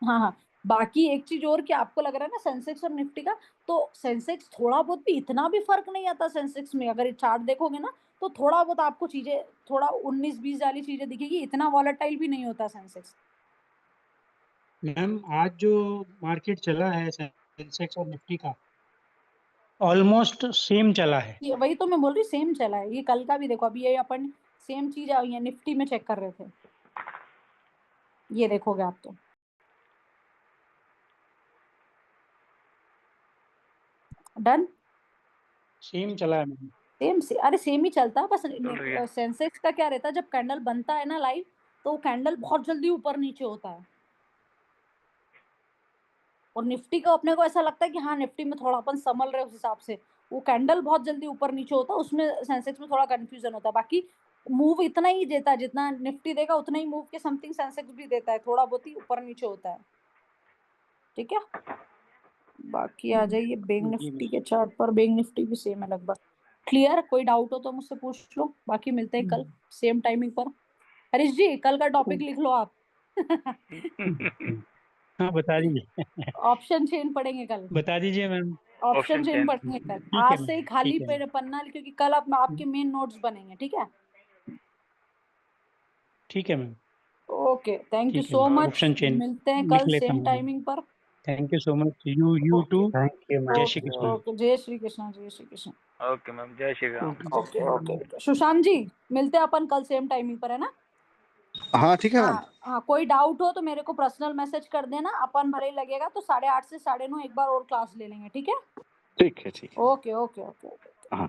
हाँ बाकी एक चीज और कि आपको लग रहा है ना सेंसेक्स और निफ्टी का, तो सेंसेक्स थोड़ा बहुत भी इतना भी फर्क नहीं आता सेंसेक्स में, अगर चार्ट देखोगे ना तो थोड़ा बहुत आपको चीजें थोड़ा 19-20 वाली चीजें दिखेगी, इतना वॉलेटाइल भी नहीं होता सेंसेक्स। मैम आज जो मार्केट चला है सेंसेक्स और निफ्टी का ऑलमोस्ट सेम चला है। ये वही तो मैं बोल रही हूँ, सेम चला है, ये कल का भी देखो, अभी ये अपन सेम चीज ये निफ्टी में चेक कर रहे थे, ये देखोगे आप तो डन सेम चला है मैम। अरे सेम ही चलता है, बस सेंसेक्स का क्या रहता है जब कैंडल बनता है ना लाइव तो कैंडल बहुत जल्दी ऊपर नीचे होता है, और निफ्टी को अपने को ऐसा लगता है कि हाँ निफ्टी में थोड़ा अपन संभल रहे उस हिसाब से, वो कैंडल बहुत जल्दी ऊपर नीचे होता है, उसमें सेंसेक्स में थोड़ा कंफ्यूजन होता है। बाकी मूव इतना ही देता है जितना निफ्टी देगा, उतना ही मूव के समथिंग सेंसेक्स भी देता है, थोड़ा बहुत ही ऊपर नीचे होता है, ठीक है। बाकी आ जाइए बैंक निफ्टी के चार्ट पर, बैंक निफ्टी भी सेम है लगभग। क्लियर? कोई डाउट हो तो मुझसे पूछ लो, बाकी मिलते हैं कल सेम टाइमिंग पर। हरीश जी कल का टॉपिक लिख लो आप। हाँ बता दीजिए। ऑप्शन चेन पढ़ेंगे कल, बता दीजिए मैम। ऑप्शन चेन पढ़ेंगे कल, आज से ही खाली पन्ना, क्योंकि कल आपके मेन नोट्स बनेंगे, ठीक है। ठीक है ma'am. Okay thank you so much, option chain मिलते हैं कल सेम टाइमिंग पर। Thank you so much, you too. Thank you जय श्री कृष्ण। ओके जय श्री कृष्ण, जय श्री कृष्ण। ओके मैम, जय श्री राम। ओके सुशांत जी मिलते हैं अपन कल सेम टाइमिंग पर, है ना? हाँ ठीक है मैम। हाँ कोई डाउट हो तो मेरे को पर्सनल मैसेज कर देना, अपन भले ही लगेगा तो 8:30 से 9:30 एक बार और क्लास ले लेंगे, ठीक है? ठीक है। Okay okay okay. हाँ।